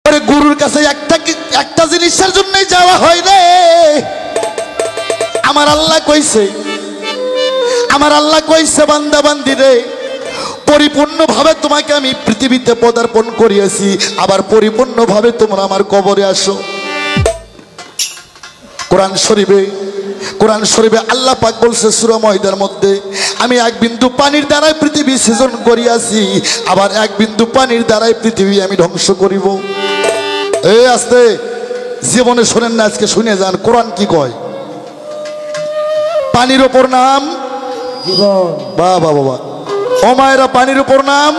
ওরে গুরুর কাছে একটা জিনিসের জন্যই যাওয়া হয় রে। আমার আল্লাহ কইছে বান্দা বান্দি রে, পরিপূর্ণভাবে তোমাকে আমি পৃথিবীতে পদার্পণ করিয়েছি, আবার পরিপূর্ণভাবে তোমরা আমার কবরে আসো। কোরআন শরীফে আল্লাহ পাক বলছে সূরা মাইদার মধ্যে, আমি এক বিন্দু পানির দ্বারাই পৃথিবী সৃজন করিয়াছি, আবার এক বিন্দু পানির দ্বারাই পৃথিবী আমি ধ্বংস করিব। এই আস্তে জীবনে শোনেন না, আজকে শুনে যান কোরআন কি কয়। পানির ওপর নাম জীবন। বাবা বাবা ও মায়েরা, পানির উপর নাম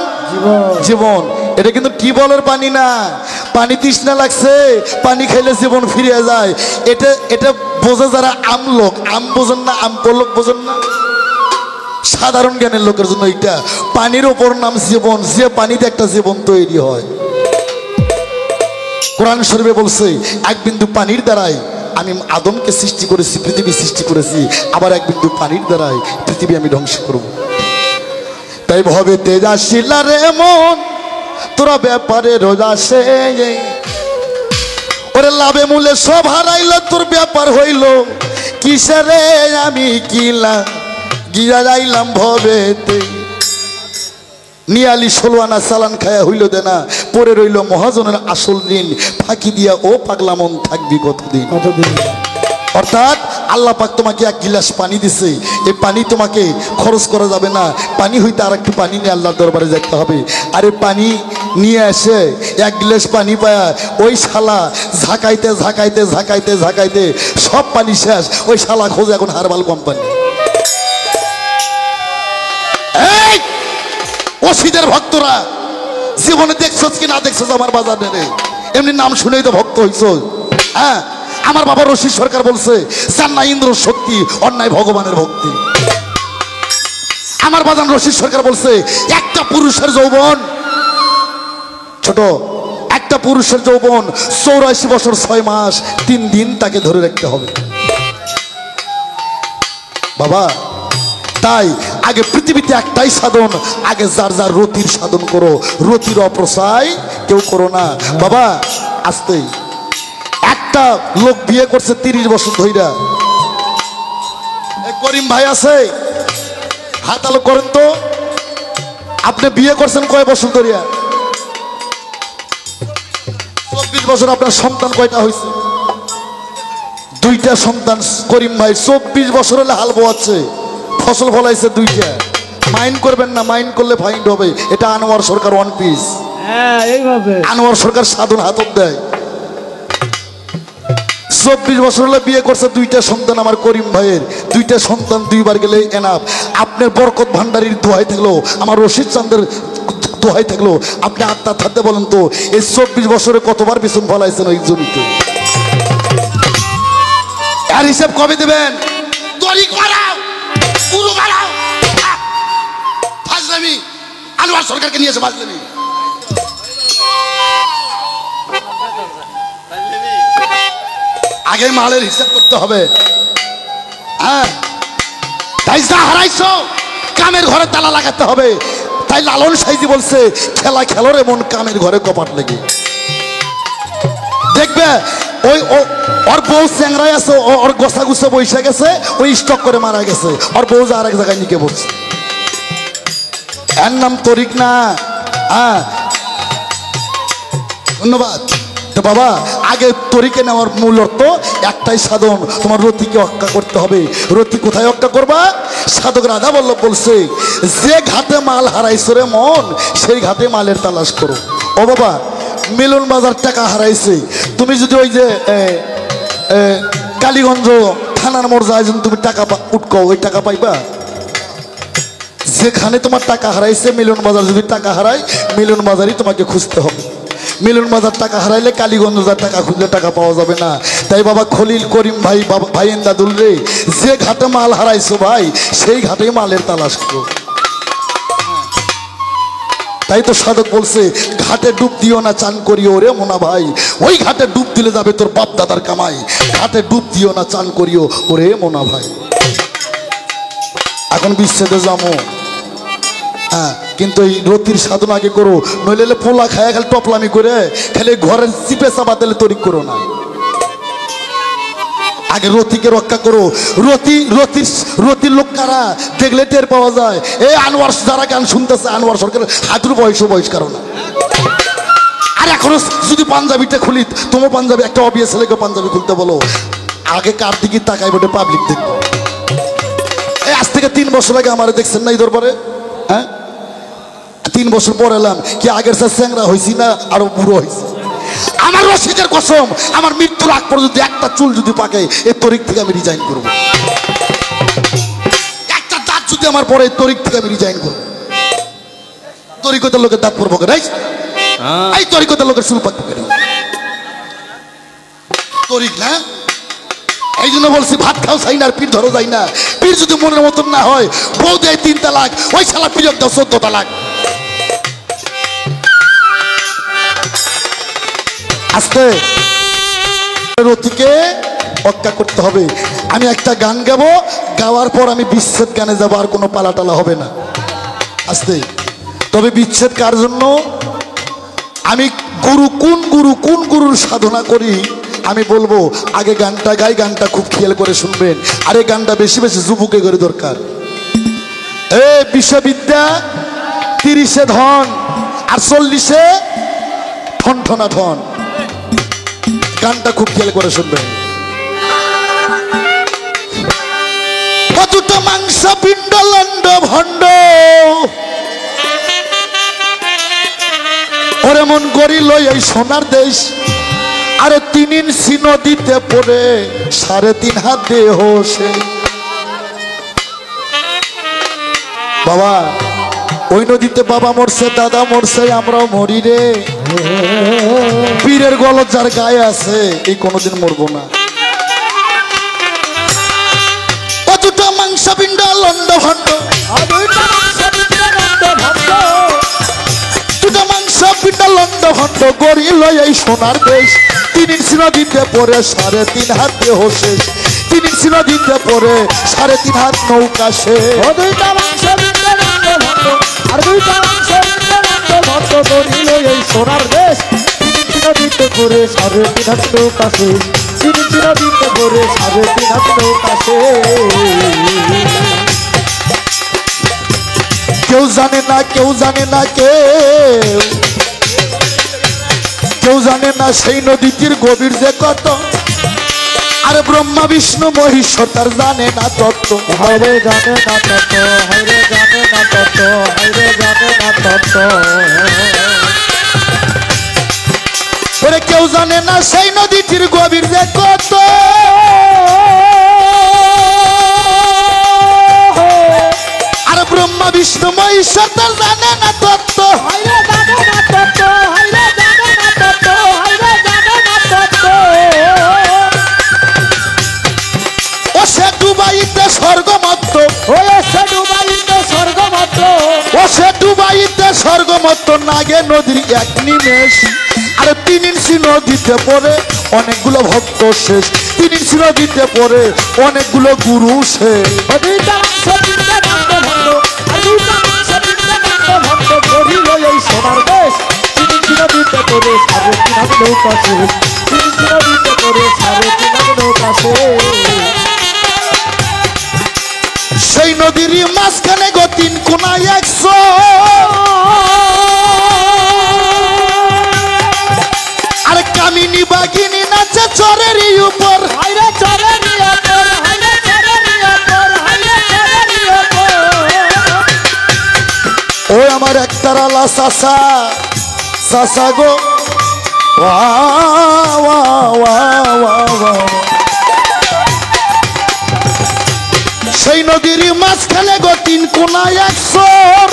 জীবন। এটা কিন্তু টিউবওয়েলের পানি না। পানি তৃষ্ণা লাগছে, পানি খাইলে জীবন ফিরে যায়, এটা বোঝে যারা আম লোক। আম বোঝেন না, আম লোক বোঝেন না, সাধারণ জ্ঞানের লোকের জন্য এটা। পানির উপর নাম জীবন, যে পানিতে একটা জীবন তৈরি হয়। কোরআন শরীফে বলছে এক বিন্দু পানির দ্বারাই আমি আদমকে সৃষ্টি করেছি, পৃথিবী সৃষ্টি করেছি, আবার এক বিন্দু পানির দ্বারাই পৃথিবী আমি ধ্বংস করব। তাই ভবে তেজাশিলা রে মন, তোরা ব্যাপারে রোজা সে ওরে লাভে মূলে সব হারাইল, তোর ব্যাপার হইল কিসে রে? আমি কিলাম গিয়া যাইলাম ভবেতে, নিয়ালি 16 আনা চালান খায়া হইল দেনা, পরে রইল মহাজনের আসল ঋণ, ফাঁকি দিয়া ও পাগলা মন থাকবি কতদিন। অর্থাৎ আল্লাহ পাক তোমাকে এক গিলাস পানি দিছে, এই পানি তোমাকে খরচ করা যাবে না। পানি হইতে আর একটু পানি নিয়ে আল্লাহর দরবারে যেতে হবে। আরে পানি নিয়ে এসে এক গিলাস পানি পায়া ওই শালা ঝাঁকাইতে ঝাঁকাইতে ঝাঁকাইতে ঝাঁকাইতে সব পানি শেষ। ওই শালা খোঁজে এখন হারবাল কোম্পানি। এই ওসিদের ভক্তরা, জীবনে দেখছস কি না দেখছস আমার বাজারে রে? এমনি নাম শুনেই তো ভক্ত হইছ। হ্যাঁ, আমার বাবা রশিদ সরকার বলছে জান্না ইন্দ্র শক্তি, অন্যায় ভগবানের ভক্তি। আমার বাজান রশিদ সরকার বলছে একটা পুরুষের যৌবন ছোট, একটা পুরুষের যৌবন 84 বছর 6 মাস 3 দিন তাকে ধরে রাখতে হবে বাবা। তাই আগে পৃথিবীতে একটাই সাধন, আগে যার যার রতির সাধন করো, রতির অপ্রসায় কেউ করো না বাবা। আসতেই একটা লোক বিয়ে করছে 30 বছর ধইরা। করিম ভাই আছে, হাত আলো করেন তো, আপনি বিয়ে করছেন কয় বছর ধরিয়া? 24 বছর। আপনার সন্তান কয়টা হয়েছে? 2টা সন্তান করিম ভাই। 24 বছর হলে হাল বোয়াচ্ছে, ফসল ফলাইছে 2টা। মাইন্ড করবেন না, মাইন্ড করলে ফাইন্ড হবে। এটা আনোয়ার সরকার ওয়ান পিস। হ্যাঁ, এইভাবে আনোয়ার সরকার সাধন হাতত দেয়। 24 বছর হলে বিয়ে করছে, 2টা সন্তান আমার করিম ভাইয়ের। 2টা সন্তান 2 বার গেলে এনাফ। আপনার বরকত ভান্ডারীর দোহাই থাকলো, আমার রশিদ চান্দের দোহাই থাকলো, আপনি আত্মা থাকতে বলেন তো এই 24 বছরে কতবার বিছুন ফলাইছেন ওই জমিতে? আর হিসাব কবে দেবেন? ফাজলামি আনোয়ার সরকারকে নিয়ে এসে ফাজলামি। আগে মালের হিসাব করতে হবে। হ্যাঁ, তাই যা হারাইছো কামের ঘরে তালা লাগাতে হবে। তাই লালন সাইজি বলছে খেলা খেলোর এমন কামের ঘরে কপাট লেগে। দেখবে ওই ওর বউ চ্যাংরাই আছে, ওর গোসা গুছে বসে গেছে, ওই স্টক করে মারা গেছে, ওর বউ যে আরেক জায়গায় নিকে বসছে। এর নাম তরিক না। হ্যাঁ, ধন্যবাদ। তো বাবা আগে তরিকে নেওয়ার মূল অর্থ একটাই সাধন, তোমার রতিকে হত্যা করতে হবে। রতি কোথায় হত্যা করবা? সাধক রাধা বল্লভ বলছে যে ঘাটে মাল হারাইছো রে মন, সেই ঘাটে মালের তালাশ করো। ও বাবা, মিলন বাজার টাকা হারাইছে, তুমি যদি ওই যে কালীগঞ্জ থানার মোড় যায় তুমি টাকা উঠকো, ওই টাকা পাইবা? যেখানে তোমার টাকা হারাইছে মিলন বাজার যদি টাকা হারায়, মিলন বাজারই তোমাকে খুঁজতে হবে। মিলন বাজার টাকা হারাইলে কালীগঞ্জ টাকা খুঁজলে টাকা পাওয়া যাবে না। তাই বাবা খলিল করিম ভাই, ভাই এন্দাদুল রে, যে ঘাটে মাল হারাইছো ভাই, সেই ঘাটে মালের তালাশ করো। তাই তো সাধক বলছে ঘাটে ডুব দিও না চান করিও রে মোনা ভাই, ওই ঘাটে ডুব দিলে যাবে তোর বাপ দাদার কামাই। ঘাটে ডুব দিও না চান করিও ওরে মোনা ভাই। এখন বিচ্ছেদে যাবো, হ্যাঁ, কিন্তু এই রতির সাধনা আগে করো, নইলে পোলা খায় খালি টপলামি করে খালি ঘরের চিপে চাপা দিলে তরিক করো না। আগে রতিকে রক্ষা করো। রতির লোক কারা দেখলে টের পাওয়া যায়। এই আনোয়ার যারা গান শুনতেছে, আনোয়ার সরকারের হাতুর বয়স কারো না। আর এখনো যদি পাঞ্জাবিটা খুলি, তোমার পাঞ্জাবি একটা অবিয়া ছেলেকে পাঞ্জাবি খুলতে বলো, আগে কার দিকে তাকাই বটে পাবলিক দেখবো। এই আজ থেকে 3 বছর আগে আমার দেখছেন না এই দরবারে? হ্যাঁ, 3 বছর পর এলাম কি আগের স্যার চ্যাংরা হয়েছি না আরো বুড়ো হয়েছি? আমার রশিদের কসম, আমার মৃত্যুর আগ পর্যন্ত একটা চুল যদি পাকে এই তরিক থেকে আমি রিজাইন করব। একটা দাঁত যদি আমার পরে এই তরিক থেকে আমি রিজাইন করব। তরিকতার লোকের দাঁত পড়বো কেন? এই তরিকতার লোকের চুল পাকবো কেন? তরিক না, এই জন্য বলছি ভাত খাও চাই না, আর পীর ধরো যাই না। পীর যদি মনের মতন না হয়, বউ দেয় 3 তালাক, ওই শালা পীরক দাও 14 তালাক। আস্তে রতিকে রক্ষা করতে হবে। আমি একটা গান গাবো, গাওয়ার পর আমি বিচ্ছেদ গানে যাবো, আর কোনো পালাটালা হবে না। আস্তে। তবে বিচ্ছেদ কার জন্য? আমি কোন গুরুর সাধনা করি আমি বলবো। আগে গানটা গাই, গানটা খুব খেয়াল করে শুনবেন। আর এই গানটা বেশি বেশি যুবকে করে দরকার। বিশ্ববিদ্যা 30-এ ধন আর 40-এ ঠন ঠন। গানটা খুব খেয়াল করে শুনবেন। কতটা মাংস পিণ্ড লন্ড ভণ্ড, ওরে মন গড়িল এই সোনার দেশ। আরে 3 ইঞ্চি নদীতে পড়ে 3.5 হাত দেহ সে। বাবা ওই নদীতে বাবা মরছে, দাদা মরছে, আমরাও মরি রে। পীরের গলত যার গায়ে আছে এই কোনোদিন মরবো না। কতটা মাংস পিণ্ড লন্ড ভণ্ড, মাংস পিণ্ড লন্ড ভণ্ড গড়িল এই সোনার দেশ। 3 ইঞ্চি নদীতে পড়ে 3.5 হাত দেহ শেষ। 3 ইঞ্চি নদীতে পড়ে 3.5 হাত নৌকা শেষ। আর 2টা মাংস গড়িল এই সোনার দেশ। 3 ইঞ্চি নদীতে পড়ে 3.5 হাত নৌকা শেষ। 3 ইঞ্চি নদীতে পড়ে 3.5 হাত নৌকা শেষ। কেউ জানে না, কেউ জানে না, কেউ জানে না সেই নদীটির গভীর যে কত। আরে ব্রহ্মা বিষ্ণু মহেশ্বর তার জানে না তত্ত্ব। হায়রে জানে না তত্ত্ব, হায়রে জানে না তত্ত্ব, হায়রে জানে না তত্ত্ব। ওরে কেউ জানে না সেই নদীটির গভীর যে কত। আর ব্রহ্মা বিষ্ণু মহেশ্বর তার জানে না তত্ত্ব। হায়রে জানে না তত্ত্ব, হায়রে জানে না তত্ত্ব, হায়রে জানে না তত্ত্ব। ও সে ডুবাইতে স্বর্গমত্ত, ও সে ডুবাইতে স্বর্গমত্ত, ও সে ডুবাইতে স্বর্গমত্ত। নাগে নদীর এক নিমেষ। আর 3 ইঞ্চি নদীতে পড়ে অনেকগুলো ভক্ত শেষ। 3 ইঞ্চি নদীতে পড়ে অনেকগুলো গুরু শেষ। সোনার দেশ 3 ইঞ্চি নদীতে পড়ে 3.5 হাত নৌকা শেষ। 3 ইঞ্চি নদীতে পড়ে 3.5 হাত নৌকা শেষ। সেই নদীরই মাঝখানে গো 3 কোনায় 100। আর কামিনী বাগিনী নাচে চরেরই উপর। হায়রে চরেরই উপর, হায়রে চরেরই উপর, হায়রে চরেরই উপর। ওই আমার একতারালা চাচা গো, ওয়া ওয়া ওয়া ওয়া ওয়া। সেই নদীরই মাঝখানে গো 3 কোনায় 100।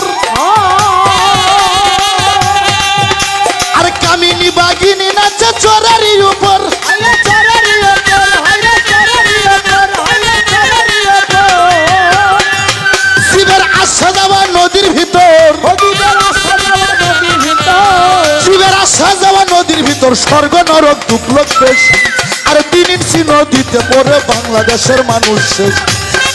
আর কামিনী বাগিনী নাচে চরেরই উপর। হায়রে চরেরই উপর, হায়রে চরেরই উপর, হায়রে চরেরই উপর। শিবের আসা যাওয়া নদীর ভিতর, নদীর আসা যাওয়া নদীর ভিতর, শিবের আসা যাওয়া নদীর ভিতর স্বর্গ নরক দুঃখ বেশ। আর 3 ইঞ্চি নদীতে পড়ে বাংলাদেশের মানুষ শেষ।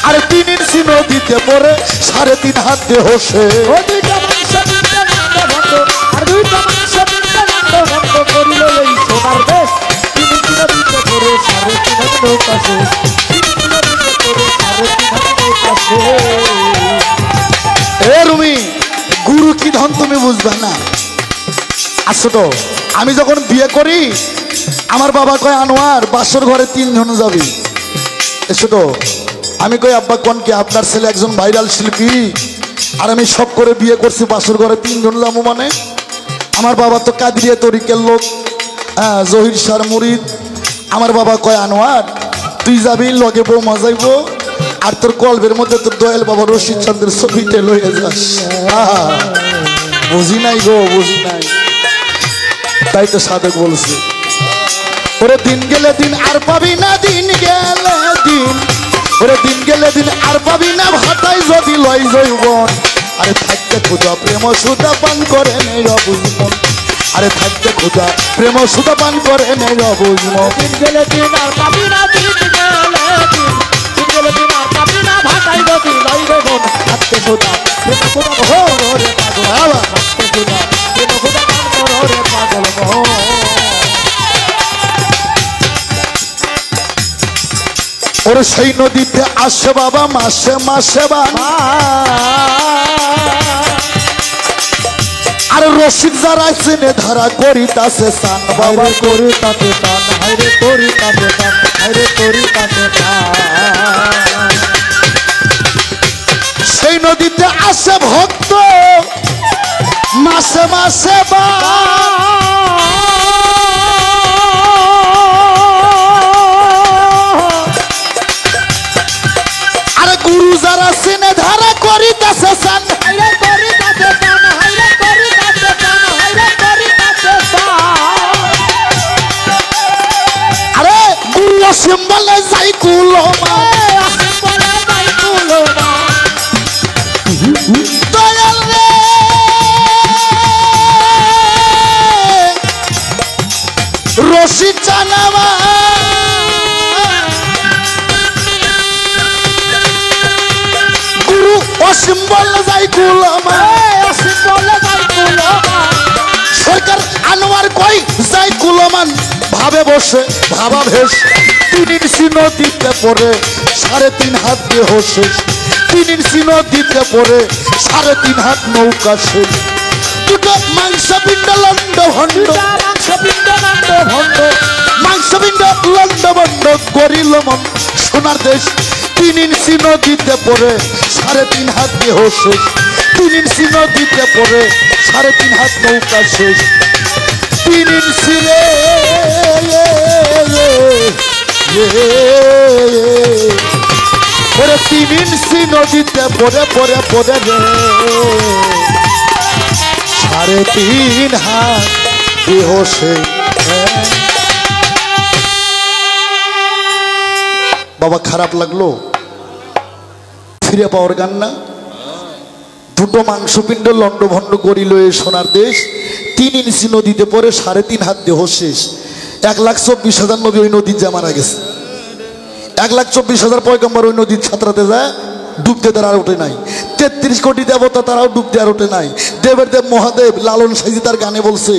আর 3 ইঞ্চি নদীতে পড়ে 3.5 হাত দেহ শেষ। ও দুইটা মাংস তিনটা নান্দ ভণ্ড, আর দুইটা মাংস তিনটা নান্দ ভণ্ড করিল এই সোনার দেশ। 3 ইঞ্চি নদীতে পড়ে 3.5 হাত নৌকা শেষ। 3 ইঞ্চি নদীতে পড়ে 3.5 হাত নৌকা শেষ। এ রুমি, গুরু কি ধন তুমি বুঝবে না। আসো তো, আমি যখন বিয়ে করি আমার বাবা কয় আনোয়ার বাসর ঘরে 3 জন যাবি। এসো তো, আমি কই আব্বা কোনকে, আপনার ছেলে একজন ভাইরাল শিল্পী আর আমি সব করে বিয়ে করছি, বাসর ঘরে 3 জন যাবো মানে। আমার বাবা তো কাদিরিয়া তরিকের লোক, হ্যাঁ জহির শাহ মুরিদ। আমার বাবা কয় আনোয়ার তুই যাবি, লগে বউ মজাইবো, আর তোর কলবের মধ্যে তোর দয়াল বাবা রশিদ চন্দ্রের ছবিতে লইয়ে যাস। বুঝি নাই গো, বুঝি নাই, তাই তো সাধক বলছে ওরে দিন গেলে দিন আর পাবি না, দিন গেলে দিন, ওরে দিন গেলে দিন আর পাবি না, ভাতাই যদি লয় জৈবন। আরে থাকতে খুদা প্রেম সুদা পান করে নেই অবুঝমন। আরে থাকতে খুদা প্রেম সুদা পান করে নেই অবুঝমন। দিন গেলে দিন আর পাবি না, দিন গেলে দিন, দিন গেলে দিন আর পাবি না, ভাটাই যদি লই গবন। থাকতে সুদা প্রেম সুদা ভোর রে পাগল, থাকতে সুদা প্রেম সুদা পান করো রে পাগল মোহ। ওরে সেই নদীতে আসে বাবা মাসে মাসে বানা, আর রসিক যারা চিনে ধারা করিতাছে সান বাবা। বাবা করি তাতে টান, হাইরে করি তাতে টান, হাইরে করি তাতে টান। সেই নদীতে আসে ভক্ত মাসে মাসে বানা, আর গুরু যারা চিনে ধারা করিতাছে সান। হাইরে করি তাতে টান, হাইরে করি তাতে টান, হাইরে করি তাতে টান। আরে গুরু সিম্বলে যাই কুলমা, আসিম বলে যাই কুলমা, দয়াল রে রশিদ জানাবা, গুরু অসীম বলে যাই কুলমা, আসিম বলে যাই কুলমা। সরকার আনোয়ার কই যাই কুলমান, ভাবে বসে ভাবা ভেস। 3 ইঞ্চি নদীতে পড়ে 3.5 হাত দেহ শেষ। 3 ইঞ্চি নদীতে পড়ে 3.5 হাত নৌকা শেষ। দুটো মাংস পিণ্ড লন্ড ভণ্ড, দুটা মাংস পিণ্ড নান্দ ভণ্ড, মাংস পিণ্ড লন্ড ভণ্ড করিল মন সোনার দেশ। 3 ইঞ্চি নদীতে পড়ে 3.5 হাত দেহ শেষ। 3 ইঞ্চি নদীতে পড়ে 3.5 হাত নৌকা শেষ। 3 ইঞ্চি রে ওরে 3 ইঞ্চি নদীতে পড়ে পড়ে পড়ে রে 3.5 হাত দেহ শেষ। বাবা খারাপ লাগলো, ফিরে পাওয়ার গান না। দুটো মাংসপিণ্ড লন্ডভন্ড করিল এ সোনার দেশ। 3 ইঞ্চি নদীতে পড়ে 3.5 হাত দেহ শেষ। 1,24,000 নবী ওই নদীর যা মারা গেছে। 1,24,000 পয়গম্বর ওই নদীর ছাত্রাতে যায়, ডুবতে তারা আর ওঠে নাই। 33 কোটি দেবতা তারাও ডুবতে আর ওঠে নাই। দেবের দেব মহাদেব লালন সাইজি তার গানে বলছে,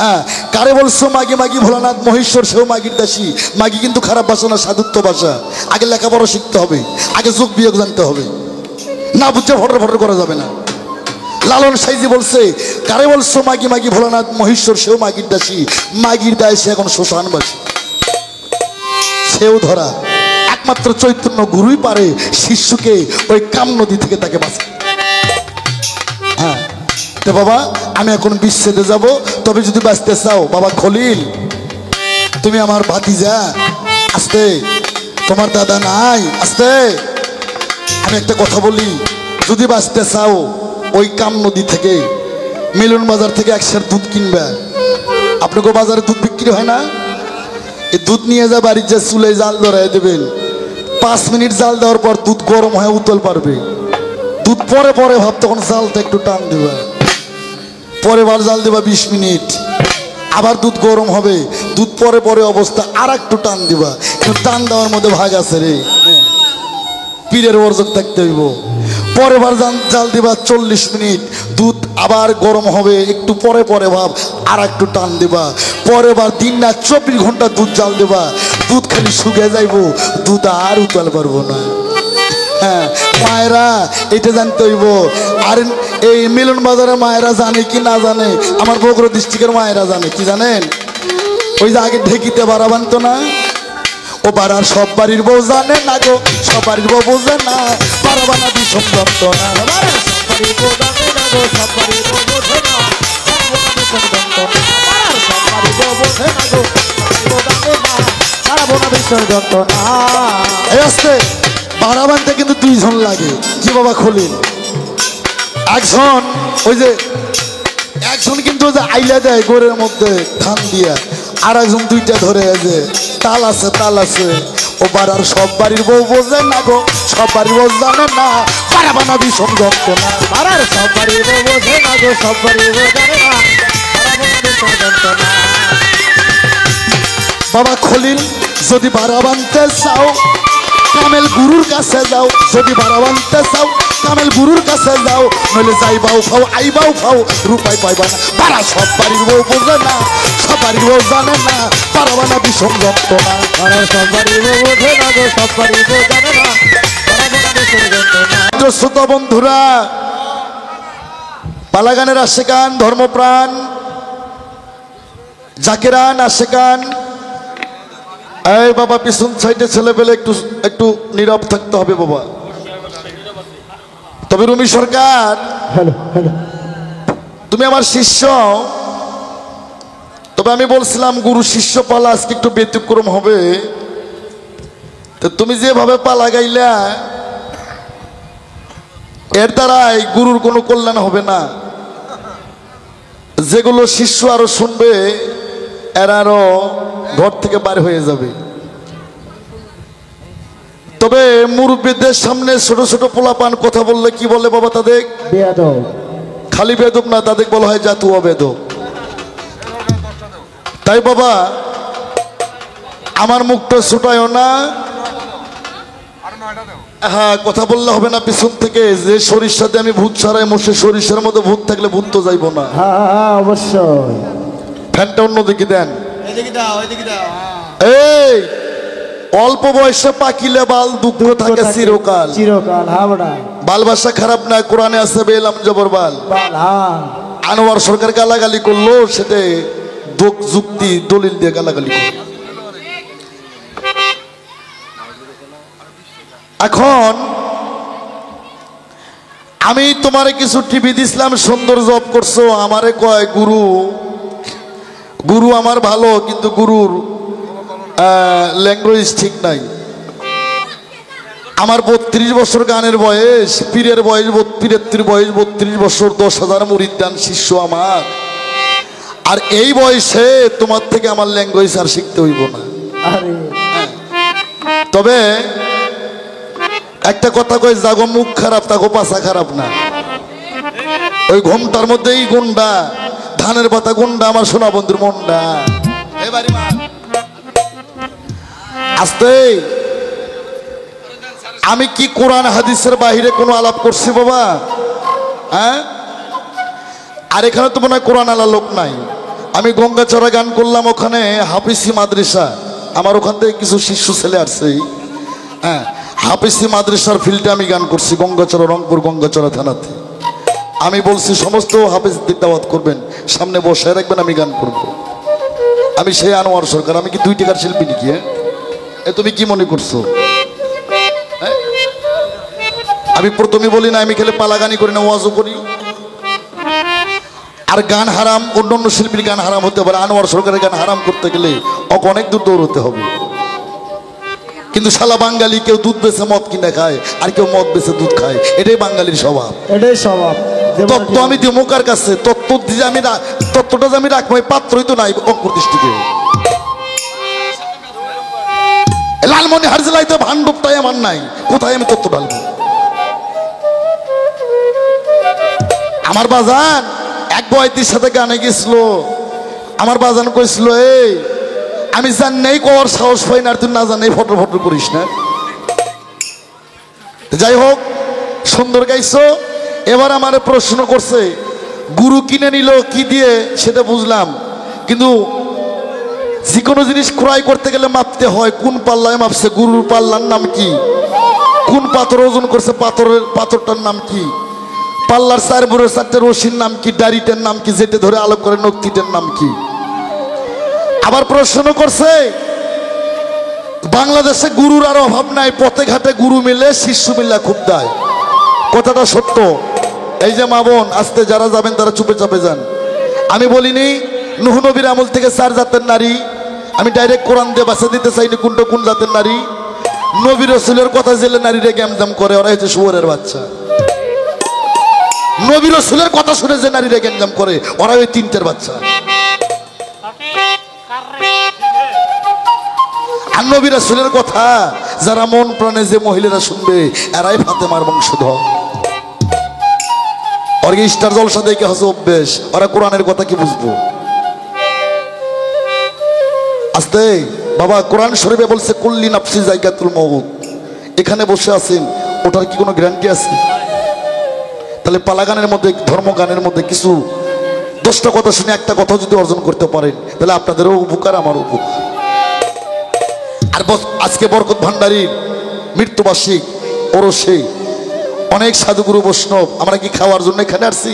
হ্যাঁ কারে বলছো মাগি মাগি ভোলানাথ মহেশ্বর সেও মাগির দাসী। মাগি কিন্তু খারাপ ভাষা না, সাধুত্ব ভাষা। আগে লেখাপড়া শিখতে হবে, আগে যোগ বিয়োগ জানতে হবে, না বুঝছে ফটর ফটর করা যাবে না। লালন সাইজি বলছে কারে বলছো মাগি মাগি ভোলানাথ মহেশ্বর সেও মাগির দাসী। মাগির দায় সে এখন শ্মশানবাসী, সেও ধরা। একমাত্র চৈতন্য গুরুই পারে শিষ্যকে ওই কাম নদী থেকে তাকে বাঁচায়। হ্যাঁ তো বাবা আমি এখন বিচ্ছেদে যাব, তবে যদি বাঁচতে চাও বাবা খলিল তুমি আমার ভাতিজা, আস্তে তোমার দাদা নাই, আস্তে। আমি একটা কথা বলি, যদি বাঁচতে চাও ওই কাম নদী থেকে মিলন বাজার থেকে 1 সের দুধ কিনবে। আপনাকে বাজারে দুধ বিক্রি হয় না? এই দুধ নিয়ে যা বাড়ির যা চুলে জাল ধরাই দেবেন। 5 মিনিট জাল দেওয়ার পর দুধ গরম হয়ে উতল পারবে। দুধ পরে পরে ভাব, তখন জালটা একটু টান দেবে, পরে বার জাল দেবা 20 মিনিট, আবার দুধ গরম হবে, দুধ পরে পরে অবস্থা আর একটু টান দিবা, কিন্তু টান দেওয়ার মধ্যে ভাগ আছে রে, পীরের বর্জক থাকতে হইব। পরে বার জাল দিবা 40 মিনিট, দুধ আবার গরম হবে, একটু পরে পরে ভাব আর একটু টান দিবা, পরে বার দিন না 24 ঘন্টা দুধ জাল দিবা, দুধ খালি শুকিয়ে যাইব, দুধ আর উতাল পারবো না। হ্যাঁ মায়েরা এটা জানতে হইব। আর এই মিলন বাজারের মায়েরা জানে কি না জানে, আমার বগুড়া ডিস্ট্রিক্টের মায়েরা জানে কি জানেন, ওই যে আগে ঢেকিতে বাড়া বানতো না, ও পাড়ার সব বাড়ির বউ জানে না গো, সব বাড়ির বউ বোঝে না, পাড়া বানা বিষম দত্ত না, পাড়ার সব বাড়ির বউ জানে না গো, সব বাড়ির বউ বোঝে না, পাড়ার সব বাড়ির বউ বোঝে না গো, পাড়াবো না বিসর্জন তো না। এই আসতে বাড়া বানতে কিন্তু 2 জন লাগে, কি বাবা খলিল, একজন ওই যে একজন কিন্তু ওই যে আইলা দেয় গোড়ের মধ্যে ধান দিয়া, আর একজন 2টা ধরে যে তাল আছে তাল আছে, ও পাড়ার সব বাড়ির বউ বোঝে না গো, সব বাড়ির বউ জানে না, পাড়া বানা বিষম দত্ত না, পাড়ার সব বাড়ির বউ বোঝে না গো, সব বাড়ির বউ জানে না, পাড়াবো না বিসর্জন তো না। বাবা খলিল যদি বাড়া বানতে চাও কামেল গুরুর কাছে যাও, যদি বাড়া বানতে চাও কামেল গুরুর কাছে যাও, নইলে যাইবাও খাও আইবাও খাও, রূপাই পাইবা না, পাড়া সব বাড়ির বউ বোঝে না, সব বাড়ির বউ জানে না, পাড়া বানা বিষম দত্ত না। পাড়ার সব বাড়ির বউ বোঝে না গো, সব বাড়ির বউ জানে না, পাড়াবো না বিসর্জন তো না। শ্রোতা বন্ধুরা, পালাগানের আশেকান ধর্মপ্রাণ জাকেরান আশেকান, এই বাবা পিছন সাইডে ছেলে পেলে একটু একটু নীরব থাকতে হবে বাবা। তবে রুমি সরকার হ্যালো হ্যালো, তুমি আমার শিষ্য, তবে আমি বলছিলাম গুরু শিষ্য পালা আজকে একটু ব্যতিক্রম হবে, তো তুমি যেভাবে পালা গাইলা এর দ্বারাই গুরুর কোনো কল্যাণ হবে না, যেগুলো শিষ্য আরো শুনবে এরা আরো ঘর থেকে বার হয়ে যাবে। তবে মুরব্বীদের সামনে ছোট ছোট পোলাপান কথা বললে কি বলে বাবা তাদের, বেয়াদব, খালি বেদব না, তাদের বলা হয় জাতু অবেদব। তাই বাবা আমার মুখটা ছুটায়ও না, হ্যাঁ কথা বললে হবে না পিছন থেকে, যে সরিষাতে আমি ভূত ছাড়াই মশে, সরিষার মধ্যে ভূত থাকলে ভূত তো যাইব না। হ্যাঁ হ্যাঁ অবশ্যই। ফ্যানটা অন্যদিকে দেন, এদিকে দাও এদিকে দাও। এই অল্প বয়সে পাকিলে বাল দুঃখ থাকে চিরকাল, চিরকাল হাবড়া বাল ভাষা খারাপ না, কোরআনে আছে বেলাম জবর বাল। বাল, হ্যাঁ আনোয়ার সরকার গালাগালি করলো, সেটা যুক্তি দলিল দিয়ে গালাগালি করলো। এখন আমি তোমারে কিছু টিভি দিছিলাম, সুন্দর জব করছো, আমারে কয় গুরু, গুরু আমার ভালো কিন্তু গুরুর ল্যাঙ্গুয়েজ ঠিক নাই। আমার 32 বছর গানের বয়স, পীরের বয়স পীরের বয়স 32 বছর, 10,000 মুরিদ দান শিষ্য আমার, আর এই বয়সে তোমার থেকে আমার ল্যাঙ্গুয়েজ আর শিখতে হইব না। আরে তবে একটা কথা কই, জাগো মুখ খারাপ তাগো পাছা খারাপ না, ওই ঘুমটার মধ্যেই গুন্ডা, ধানের পাতা গুন্ডা, আমার সোনা বন্ধুর মন্ডা। আস্তে, আমি কি কোরআন হাদিসের বাহিরে কোনো আলাপ করছি বাবা? হ্যাঁ, আর এখানে তো মনে হয় কোরআন আলা লোক নাই। আমি গঙ্গাচড়া গান করলাম, ওখানে হাফিজি মাদ্রাসা, আমার ওখান থেকে কিছু শিশু ছেলে আসছে, হ্যাঁ হাফিজি মাদ্রাসার ফিল্ডে আমি গান করছি, গঙ্গাচড়া, রংপুর গঙ্গাচড়া থানাতে। আমি বলছি সমস্ত হাফিজদের দাওয়াত করবেন, সামনে বসে রাখবেন, আমি গান করব। আমি সেই আনোয়ার সরকার, আমি কি 2 টাকার শিল্পী নাকি? তুমি কি মনে করছো? আমি প্রথমে বলি না আমি খেলে পালাগানি করি না, ওয়াজও করি। আর গান হারাম, অন্য শিল্পীর গান হারাম হতে পারে, আনোয়ার সরকারের গান হারাম করতে গেলে ওকে অনেক দূর দৌড়তে হবে। কিন্তু শালা বাঙালি কেউ দুধ বেছে মদ কিনে খায়, আর কেউ মদ বেছে দুধ খায়, এটাই বাঙালির স্বভাব। এটাই স্বভাব। তত্ত্ব আমি দেমোকার কাছে, তত্ত্বটা যে আমি রাখবো পাত্রই তো নাই অঙ্কুর দৃষ্টিকে। লালমনি হারজেলাই তো ভান্ডবটাই আমার নাই, কোথায় আমি তত্ত্ব ঢালবো? আমার বাজান এক বয়তির সাথে গানে গেছিল, আমার বাজান কইছিল, এই আমি জান নেই কর সাহস পাই না, আর তুই না জান ফটো ফটো করিস না। যাই হোক, সুন্দর গাইছো। এবার আমার প্রশ্ন করছে, গুরু কিনে নিল কি দিয়ে সেটা বুঝলাম, কিন্তু যে কোনো জিনিস ক্রয় করতে গেলে মাপতে হয়। কোন পাল্লায় মাপছে? গুরুর পাল্লার নাম কি? কোন পাথর ওজন করছে? পাথরটার নাম কি? পাল্লার 4 বুড়োর 4টে রশির নাম কি? ডাড়িটার নাম কি? যেটা ধরে আলোক করে নক্তিটার নাম কি? আবার প্রশ্ন করছে, বাংলাদেশে গুরুর আর অভাব নাই, পথে ঘাটে গুরু মিলে শিষ্য মিল্লা খুব দেয়। কথাটা সত্য। এই যে মা বোন, আস্তে যারা যাবেন তারা চুপে চাপে যান। আমি বলিনি নূহ নবীর আমল থেকে 4 জাতের নারী, আমি ডাইরেক্ট কোরআন দিয়ে বাঁচা দিতে চাইনি কোনটা কোন জাতের নারী। নবী রাসূলের কথা জেলে নারীরা গ্যামজাম করে, ওরা হচ্ছে শুয়োরের বাচ্চা। নবী রাসূলের কথা শুনে যে নারীরা গ্যামজাম করে, ওরা ওই 3টের বাচ্চা। আর নবী রাসূলের কথা যারা মন প্রাণে যে মহিলারা শুনবে, এরাই ফাতেমার বংশধর। অর্গেস্টার জলসা দেখে হচ্ছে অভ্যেস, ওরা কোরআনের কথা কি বুঝবো? আস্তে বাবা, কোরআন শরীফে বলছে কুল্লি নাফসি জায়গাতুল মউত। এখানে বসে আছেন, ওটার কি কোনো গ্যারান্টি আছে? তাহলে পালাগানের মধ্যে, ধর্মগানের মধ্যে কিছু 10টা কথা শুনে একটা কথা যদি অর্জন করতে পারেন, তাহলে আপনাদেরও উপকার, আমার উপকার। আর আজকে বরকত ভান্ডারীর মৃত্যুবার্ষিক ওরসে অনেক সাধুগুরু বৈষ্ণব, আমরা কি খাওয়ার জন্য এখানে আসছি?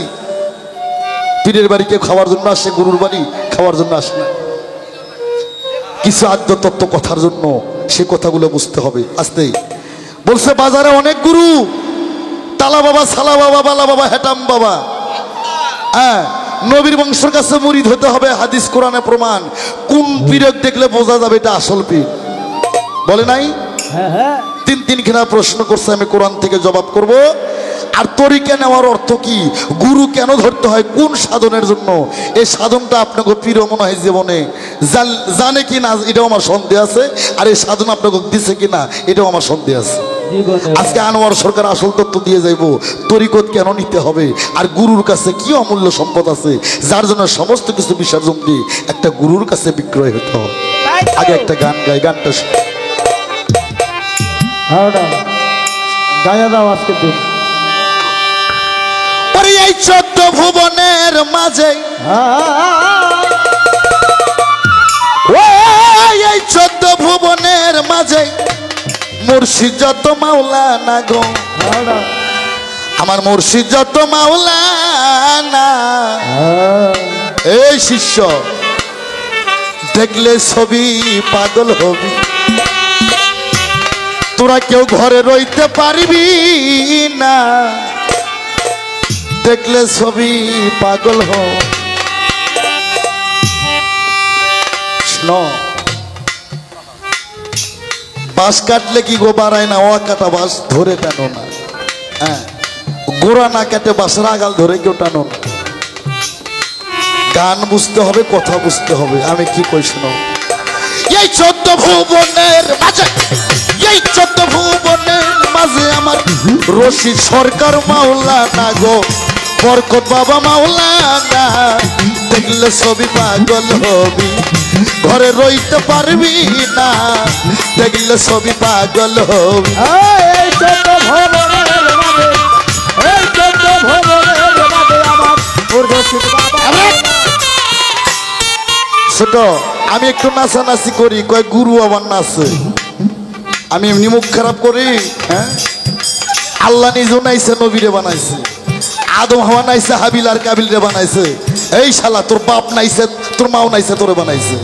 পীরের বাড়িতে খাওয়ার জন্য আসে, গুরুর বাড়ি খাওয়ার জন্য আসে না। কিছু আদ্য তত্ত্ব কথার জন্য, সে কথাগুলো বুঝতে হবে। আস্তে বলছে, বাজারে অনেক গুরু, তালা বাবা, সালা বাবা, বালা বাবা, হেটাম বাবা। হ্যাঁ, নবীর বংশের কাছে মুরিদ হতে হবে, হাদিস কোরআনে প্রমাণ। কোন পীরক দেখলে বোঝা যাবে এটা আসল পীর? বলে নাই? তিনখানা প্রশ্ন করছে, আমি কোরআন থেকে জবাব করব। আর তরিকা নেওয়ার অর্থ কি? গুরু কেন ধরতে হয়? কোন সাধনের জন্য? এই সাধনটা আপনাকে পীর মনে হয় জীবনে জানে কি না, এটাও আমার সন্দেহ আছে। আর এই সাধন আপনাকে দিছে কি না, এটাও আমার সন্দেহ আছে। আজকে আনোয়ার সরকার আসল তত্ত্ব দিয়ে যাইব, তরিকত কেন নিতে হবে, আর গুরুর কাছে কি অমূল্য সম্পদ আছে যার জন্য সমস্ত কিছু বিসর্জন দিয়ে একটা গুরুর কাছে বিক্রয় হতে হবে। আগে একটা গান গাই, গানটা গায়া দাও আজকে দিন। এই 14 ভুবনের মাঝে, এই 14 ভুবনের মাঝে মুর্শিদ যত মাওলানা গো, আমার মুর্শিদ যত মাওলানা। এই শিষ্য দেখলে ছবি পাগল হবি, তোরা কেউ ঘরে রইতে পারবি না, দেখলে ছবি পাগল হ। বাঁশ কাটলে কি গো বাড়ায় না, ও কাটা বাঁশ ধরে টানো না। হ্যাঁ, গোড়া না কাটে বাঁশের আগাল ধরে কেউ টানো না। গান বুঝতে হবে, কথা বুঝতে হবে। আমি কি কই শোনো, এই 14 ভুবনের মাঝে, এই 14 ভুবনের মাঝে আমার রশিদ সরকার মাওলানা গো, বরকত বাবা মাওলানা। দেখলে ছবি পাগল হবি, ঘরে রইতে পারবি না, দেখলে ছবি পাগল হবি। এই 14 ভুবনের মাঝে, এই 14 ভুবনের মাঝে আমার রশিদ বাবা। ছোট, আমি একটু নাচানাচি করি, কয় গুরু আবার নাচে, আমি এমনি মুখ খারাপ করি? হ্যাঁ, আল্লাহ নিজেও নাইছে, নবীরে বানাইছে, আদম হাওয়া নাইছে, হাবিল আর কাবিলরে বানাইছে। এই শালা, তোর বাপ নাইছে, তোর মাও নাইছে, তোরে বানাইছে।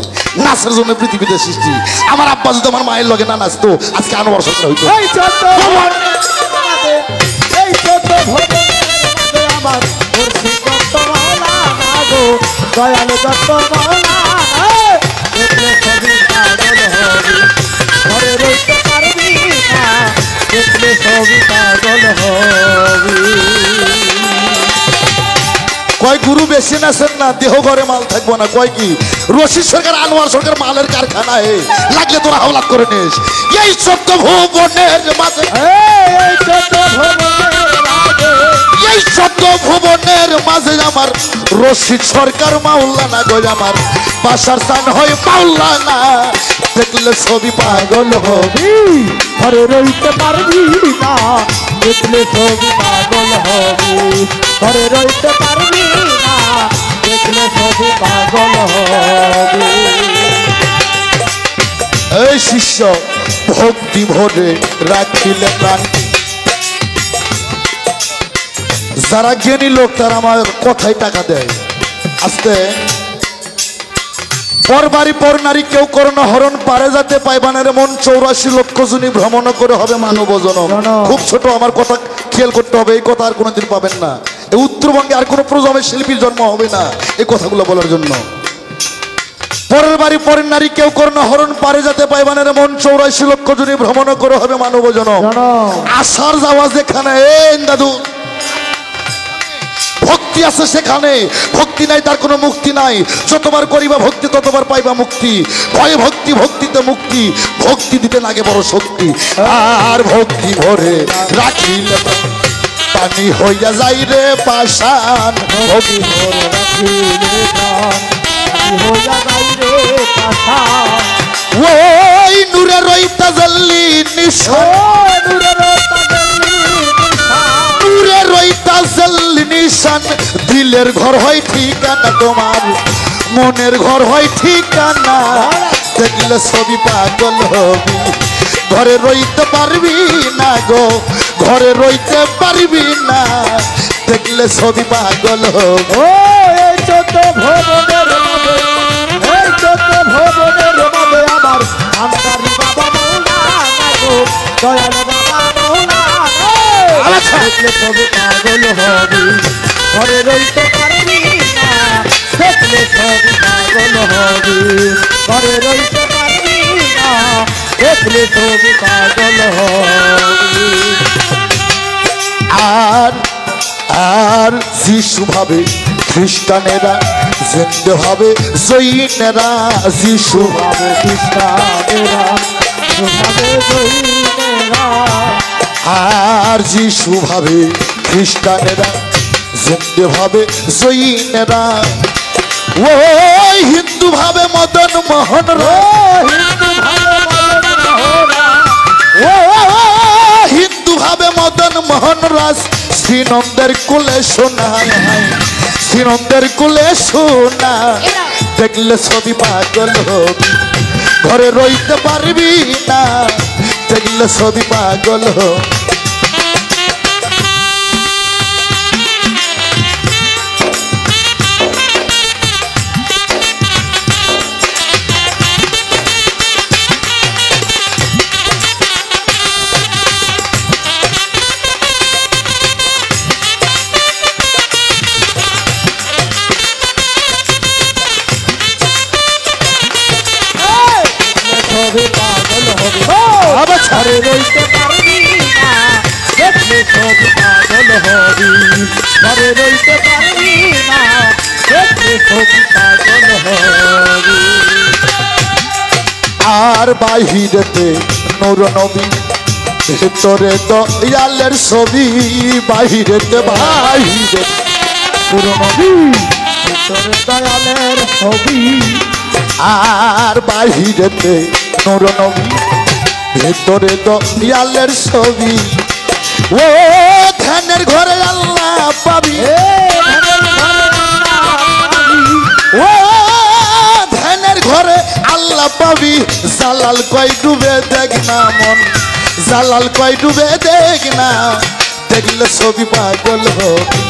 নাচের জন্য পৃথিবীতে সৃষ্টি। আমার আব্বা যদি আমার মায়ের লগে না নাচতো, আজকে আনোয়ার সরকার হইতো। এই 14 ভুবনের মাঝে, এই 14 ভুবনের মাঝে আমার মুর্শিদ যত মাওলানা গো, দয়াল যত মাওলানা। দেখলে ছবি পাগল হবি, ঘরে রইতে পারবি না, দেখলে ছবি পাগল হবি। কয় গুরু বেশি নাচেন না, দেহ ঘরে মাল থাকবো না। কয় কি রশিদ সরকার, আনোয়ার সরকার মালের কারখানা, লাগলে তোরা হাওলাত করে নিস। এই 14 ভুবনের মাঝে, এই 14 ভুবনের মাঝে লাগে এই চোদ্দ ভুবনের মাঝে আমার রশিদ সরকার মাওলানা গো আমার বাসার স্থান হয় মাওলানা দেখলে ছবি পাগল হবে ঘরে রইতে পারবি না দেখলে ছবি পাগল হবে ঘরে রইতে পারবি না দেখলে ছবি পাগল হবে এই শিষ্য ভক্তি ভরে রাখিলে প্রাণ যারা জ্ঞানী লোক তারা আমার কথায় টাকা দেয় আজকে পর বাড়ি পর নারী কেউ করোনা হরণ পারে যাতে পাইবানের মন 84 লক্ষ জনী ভ্রমণ করে হবে মানব জনম খুব ছোট আমার কথা খেয়াল করতে হবে এই কথা আর কোনোদিন পাবেন না এই উত্তরবঙ্গে আর কোনো প্রজন্মের শিল্পীর জন্ম হবে না এই কথাগুলো বলার জন্য পরের বাড়ি পরের নারী কেউ করোনা হরণ পারে যাতে পাইবানের মন 84 লক্ষ জনী ভ্রমণ করে হবে মানব জনম আসার যাওয়া যেখানে এই দাদু ভক্তি আছে সেখানে ভক্তি নাই তার কোনো মুক্তি নাই যতবার করিবা ভক্তি ততবার পাইবা মুক্তি ভয়ে ভক্তি ভক্তিতে মুক্তি ভক্তি দিতে লাগে বড় শক্তি আর ভক্তি ভরে রাখিলে পানি হইয়া যাই রে পাষাণ ভক্তি ভরে রাখিলে প্রাণ হইয়া যাই রে পাষাণ ওই নূরে রইতা জল্লি নিশান নূরে রইতা জল্লি নিশান দিলের ঘর হয় ঠিকানা তোমার মনের ঘর হয় ঠিকানা দেখলে ছবি পাগল হবি ঘরে রইতে পারবি না গো ঘরে রইতে পারবি না দেখলে ছবি পাগল হবি এই চোদ্দ ভবনের মাঝে এই চোদ্দ ভবনের মাঝে আমার আমদারি বাবা মৌলানা গো দয়াল বাবা মৌলানা দেখলে ছবি পাগল হবি ঘরে রইতে পারবি না দেখলে ছবি পাগল হবি ঘরে রইতে পারবি না দেখলে ছবি পাগল হবি আর আর যিশু ভাবে খ্রিস্টানেরা জিন্দে হবে জৈনেরা যিশু ভাবে খ্রিস্টানেরা ভাবে জৈনেরা আর যিশু ভাবে খ্রিস্টানেরা জিন্দে ভাবে জৈনেরা ওই হিন্দু ভাবে মদন মোহন ও হিন্দু ভাবে মদন মোহন রাজ শ্রীনন্দের কুলে সোনা শ্রীনন্দের কুলে সোনা দেখলে ছবি পাগল হবি ঘরে রইতে পারবি না দেখলে ছবি পাগল হবি পাগল হবে ঘরে রইতে পারবি না দেখলে ছবি পাগল হবি ঘরে রইতে পারবি না দেখলে ছবি পাগল হবি আর বাহিরেতে নূর নবী ভেতরে দয়ালের ছবি বাহিরেতে বাহিরে পুরো নবী ভিতরে দয়ালের ছবি আর বাহিরেতে নূর নবী ভেতরে দয়ালের ছবি ও ধ্যানের ঘরে আল্লাহ পাবি ও ধ্যানের ঘরে আল্লাহ পাবি জালাল কয় ডুবে দেখ না মন জালাল কয় ডুবে দেখ না দেখলে ছবি পাগল হবি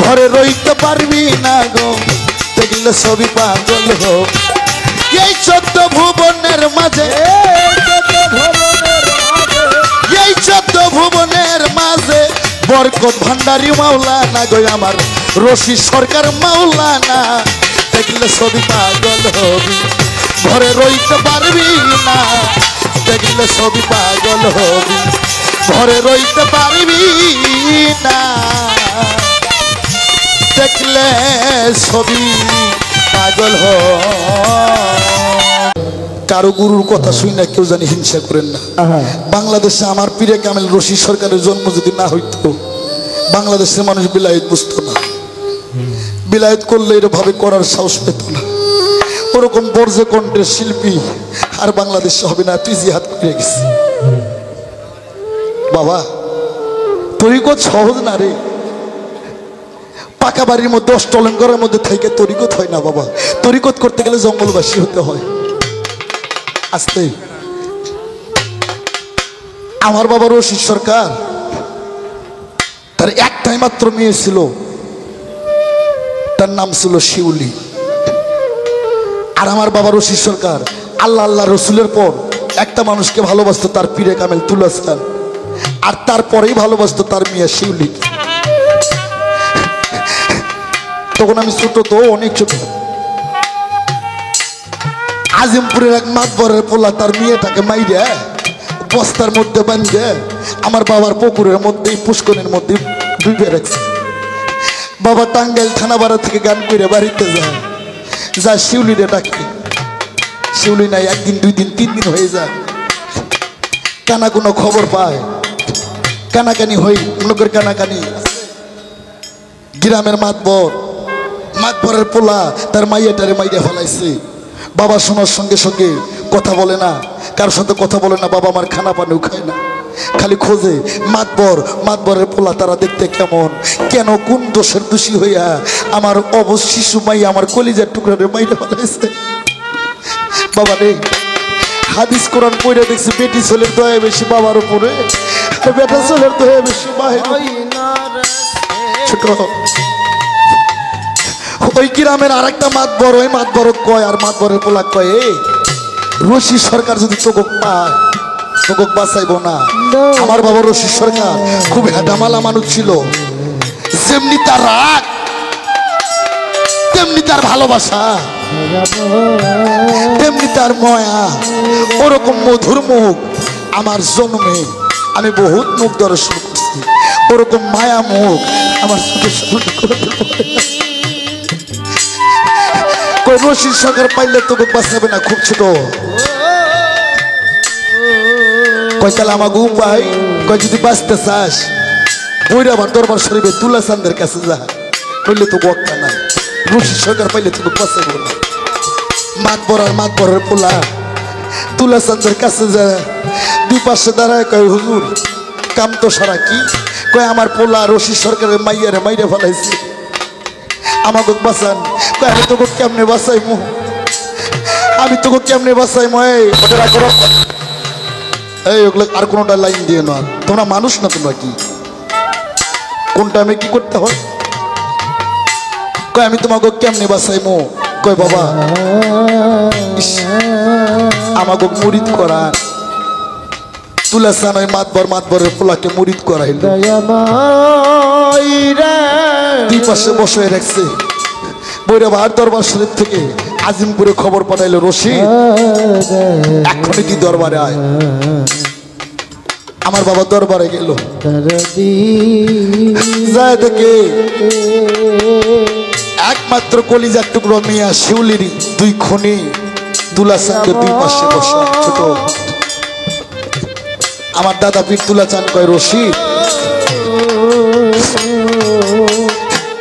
ঘরে রইতে পারবি না গো দেখলে ছবি পাগল হবি এই 14 ভুবনের মাঝে এই 14 ভুবনের মাঝে বরকত ভান্ডারী মাওলানা গো আমার রশিদ সরকার মাওলানা দেখলে ছবি পাগল হবি ঘরে রইতে পারবি না দেখলে ছবি পাগল হবি ঘরে রইতে পারবি না দেখলে ছবি পাগল হ কারো গুরুর কথা শুই না কেউ জানি হিংসা করেন না বাংলাদেশে আমার পীরে কামেল রশিদ সরকারের জন্ম যদি না হইতো বাংলাদেশের মানুষ বিলায়ত বুঝতো না, বিলায়ত করলে এরভাবে করার সাহস পেত না। ওরকম বর্জ্য কণ্ঠের শিল্পী আর বাংলাদেশে হবে না, তুই জিহাদ করে গেছিস। বাবা তরিকত সহজ না রে, পাকা বাড়ির মধ্যে অষ্টলঙ্কারের মধ্যে থেকে তরিকত হয় না বাবা। তরিকত করতে গেলে জঙ্গলবাসী হতে হয়। আস্তে আমার বাবা রশিদ সরকার, তার একটাই মাত্র মেয়ে ছিল, তার নাম ছিল শিউলি। আর আমার বাবা রশিদ সরকার আল্লাহ আল্লাহ রসুলের পর একটা মানুষকে ভালোবাসতো, তার পীরে কামেল তুলাস খান, আর তারপরেই ভালোবাসতো তার মেয়ে শিউলি। তখন আমি ছোট, তো অনেক ছোট। আজিমপুরের এক মাতবরের পোলা তার মেয়েটাকে মাইরে বস্তার মধ্যে বাঁধে আমার বাবার পুকুরের মধ্যে, পুষ্করের মধ্যে ডুবে রাখছে। বাবা টাঙ্গাইল থানাবাড়া থেকে গান করে বাড়িতে যায়, যা শিউলিরে ডাকে, শিউলি নাই। একদিন, 2 দিন, 3 দিন হয়ে যায়, কানা কোনো খবর পায়, কানাকানি হই, লোকের কানাকানি। গ্রামের মাতবরের পোলা তার মাইয়াটারে মাইয়া ফেলাইছে। বাবা শোনার সঙ্গে সঙ্গে কথা বলে না, কারোর সাথে কথা বলে না। বাবা আমার খানা পানিও খায় না, খালি খোঁজে মাতবরের পোলা তারা দেখতে কেমন, কেন কোন দোষের দোষী হইয়া আমার অবশ শিশু মাইয়া আমার কলিজার টুকরারে মাইয়া ফেলাইছে। বাবা রে, হাদিস কোরআন পড়ে দেখছি বেটি ছেলের দয়া বেশি বাবার উপরে, আর বেটা ছেলের দয়া বেশি মায়ের। ছোট ওই গ্রামের আর একটা মাতবর, ওই মাতবর কয়, আর মাতবরের পোলা কয়, রশিদ সরকার যদি তোকে পায় তোকে বাঁচাইব না। আমার বাবা রশিদ সরকার খুব হেডামালা মানুষ ছিল, যেমনি তার রাগ তেমনি তার ভালোবাসা, তেমনি তার ময়া। ওরকম মধুর মুখ আমার জন্মে আমি বহুত মুখ দর্শন করছি, ওরকম মায়া মুখ আমার রশিদ সরকার পাইলে তোকে বাঁচাবে না, খুব ছোট। কয়তাল আমাকে উপায়, কয় যদি বাঁচতে চাস বইরা আমার দরবার শরীফে তুলা চান্দের কাছে যা, নইলে তো বক্কা নাই। রশিদ সরকার পাইলে তোকে বাঁচাইব না। মাতবরের পোলা তুলা চান্দের কাছে যা, 2 পাশে দাঁড়ায় কয়, হুজুর কাম তো সারা কি? কয় আমার পোলা রশিদ সরকারের মাইয়ারে মাইরে ফেলাইছে, আমাকে বাঁচান। কয় আমি তোকে কেমনে বাঁচাইমু, আমি তোকে কেমনে বাঁচাইমু? এই ওগুলো আর কোনোটা লাইন দিয়ে না, তোমরা মানুষ না, তোমরা কি কোনটা আমি কি করতে হয়? কয় আমি তোমাকে কেমনে বাঁচাইমু? কয় বাবা আমাকে মুরিদ করান। তুলাসান ওই মাতবরের পোলাকে মুরিদ করাইল, 2 পাশে বসে রাখছে। বৈরা ভার দরবার শরীফ থেকে আজিমপুরে খবর পাঠাইলো, রশিদ এখনই কি দরবারে আয়। আমার বাবা দরবারে গেল, যায় দেখে একমাত্র কলিজার টুকরো মিয়া শিউলির 2 খনি তুলা চাঁদকে 2 পাশে বসা। ছোট আমার দাদা পীর তুলা চান কয়, রশিদ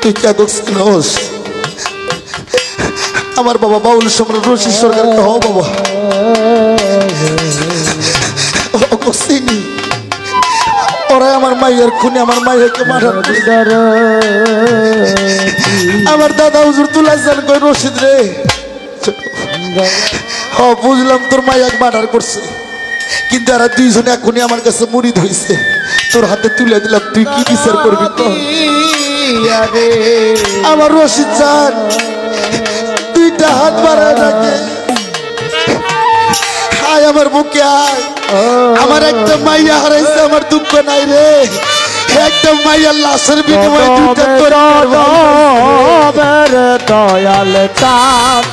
তুই কে দেখছিস? আমার বাবা বাউল সম্রাট রশিদ সরকার, হ বাবা চিনি, ওরাই আমার মাইয়ের খুনি, আমার মাইয়াকে মারার। আমার দাদা হুজুর তুলা চান কয়, রশিদ রে বুঝলাম তোর মাইয়াকে মার্ডার করছে, কিন্তু এরা 2 জনে এখনই আমার কাছে মুরিদ হয়েছে, তোর হাতে তুলে দিলাম, তুই কি বিচার করবি? আমার রশিদ চান 2টা হাত বাড়ায় রাখে, আয় আমার বুকে আয়। আমার একটা মাইয়া হারাইছে, আমার দুঃখ নাই রে, একটা মাইয়ার লাশের বিনিময়ে 2টা দয়াল চাঁদ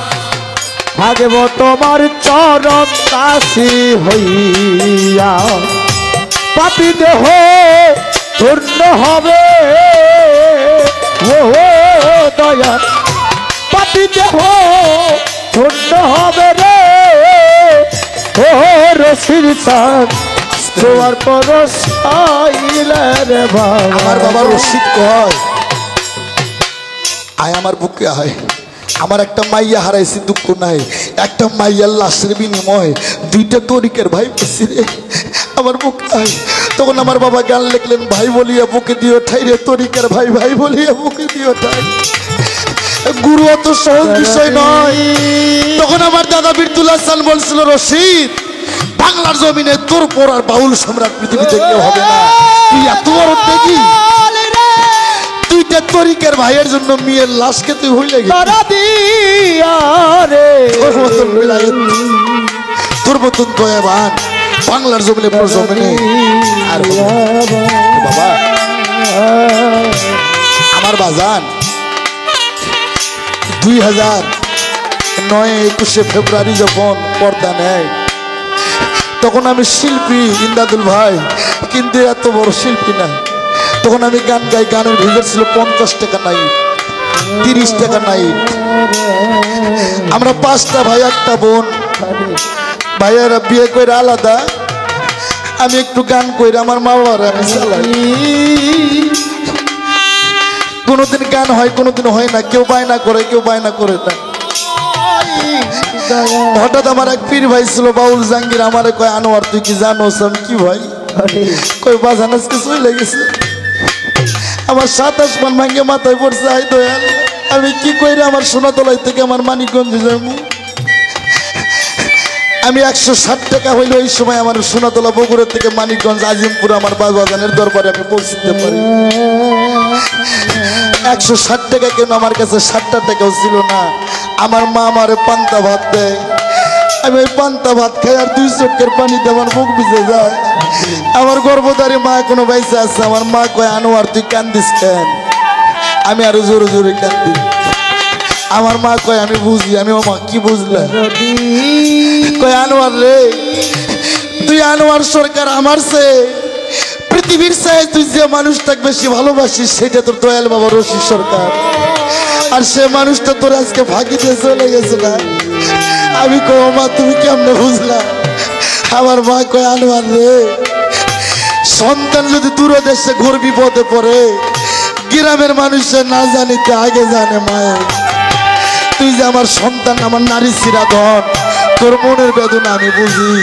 থাকব তোমার চরণ দাসী হইয়া, পাপী দেহ ধন্য হবে। ও দয়াল পাপী দেহ ধন্য হবে রে, ও রশিদ চাঁদ তোমার পরশ পাইলে রে বাবা আমার বাবা রশিদ কয় আয় আমার বুকে আয়, আমার একটা মাইয়া হারাইছি দুঃখ নাই, একটা মাইয়ার লাশের বিনিময় দুইটা তরিকের ভাই পেয়েছি রে, আমার বুকে আয়। তখন আমার বাবা গান লিখলেন, ভাই বলিয়া বুকে দিও ঠাই রে তরিকের ভাই, ভাই বলিয়া বুকে দিও ঠাই। গুরু অত সহজ বিষয় নয়। তখন আমার দাদা বিরতুল হাসান বলছিল, রশিদ বাংলার জমিনে তোর পর আর বাউল সম্রাট পৃথিবীতে কেউ হবে না, তুই এত বড় দেখি দুইটা তরিকের ভাইয়ের জন্য মেয়ের লাশকে তুই হইলে তোর মতন দয়াবান বাংলার জমিনে জমিনে আর বাবা আমার বাজান 2009-21 ফেব্রুয়ারি যখন পর্দা নেয় তখন আমি শিল্পী ইমদাদুল ভাই, কিন্তু এত বড় শিল্পী না। তখন আমি গান গাই, গানের ভিতর ছিল 50 টাকা নাইট, 30 টাকা নাইট। আমরা 5টা ভাই, একটা বোন, ভাইয়ারা বিয়ে করে আলাদা। আমি একটু গান করি, আমার মা বাবার আমি চালাই। কোনোদিন গান হয়, কোনোদিন হয় না, কেউ বায়না করে, কেউ বায়না করে না। হঠাৎ আমার এক পীর ভাই ছিল বাউল জাহাঙ্গীর, আমারে কয়, আনোয়ার তুই কি জানোস? আমি কি ভাই? কই বাজান আজকে চলে গেছে। আমার 7 আসমান ভাঙ্গে মাথায় পড়ছে। আই দয়াল, আমি কি কইরা আমার সোনাতলাই থেকে আমার মানিকগঞ্জে যাবো? আমি 160 টাকা হইলে ওই সময় আমার সোনাতলা বগুড়া থেকে মানিকগঞ্জ আজিমপুর আমার বাজানের দরবারে আমি পৌঁছতে পারি। 160 টাকা কেন আমার কাছে 60টা টাকাও ছিল না। আমার মা আমারে পান্তা ভাত দেয়, আমি ওই পান্তা ভাত খাই আর 2 চোখের পানিতে আমার মুখ ভিজে যায়। আমার গর্ভধারী মা কোনো বাইসে আছে। আমার মা কয়, আনোয়ার তুই কান্দিস কেন? আমি আরো জোরে জোরে কান্দি। আমার মা কয়, আমি বুঝি। আমি ও মা কি বুঝলে? কয়, আনোয়ার রে, তুই আনোয়ার সরকার আমার সে পৃথিবীর চাই তুই যে মানুষটাকে বেশি ভালোবাসিস সেটা তোর দয়াল বাবা রশিদ সরকার, আর সে মানুষটা তোর আজকে ফাঁকি দিয়ে চলে গেছে না। আমি কয়, মা তুমি কেমনে বুঝলা? আমার মা কয়, আনোয়ার রে, সন্তান যদি দূরদেশে ঘোর বিপদে পড়ে গ্রামের মানুষের না জানিতে আগে জানে মায়ের। তুই যে আমার সন্তান, আমার নারী শিরা ধন, তোর মনের বেদনা আমি বুঝি,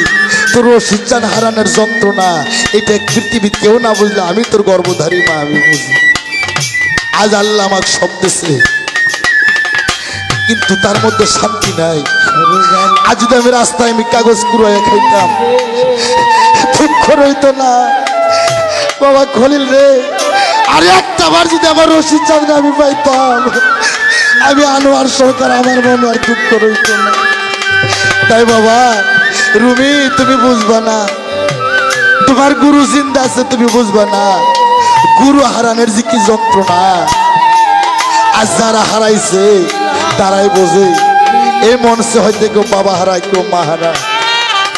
তোর রশিদ চান হারানোর যন্ত্রণা এটা পৃথিবীর কেউ না বুঝলে আমি তোর গর্ভধারী মা আমি বুঝি। আজ আল্লাহ আমাকে সব দিছে, কিন্তু তার মধ্যে শান্তি নাই। আজ যদি আমি রাস্তায় আমি কাগজ কুড়াইয়া খাইতাম দুঃখ রইতো না। বাবা খলিল রে, আর একটা বার যদি আমার রশিদ চাঁদকে আমি পাইতাম, আমি আনোয়ার সরকার, আমার মনে আর দুঃখ রইতো না। তাই বাবা রুমি, তুমি বুঝবা না, তোমার গুরু জিন্দা আছে, তুমি বুঝবা না গুরু হারানোর যে কি যন্ত্রণা। আজ যারা হারাইছে তারাই বোঝে। এই মনসে হয়তো কেউ বাবা হারায়, কেউ মা হারা,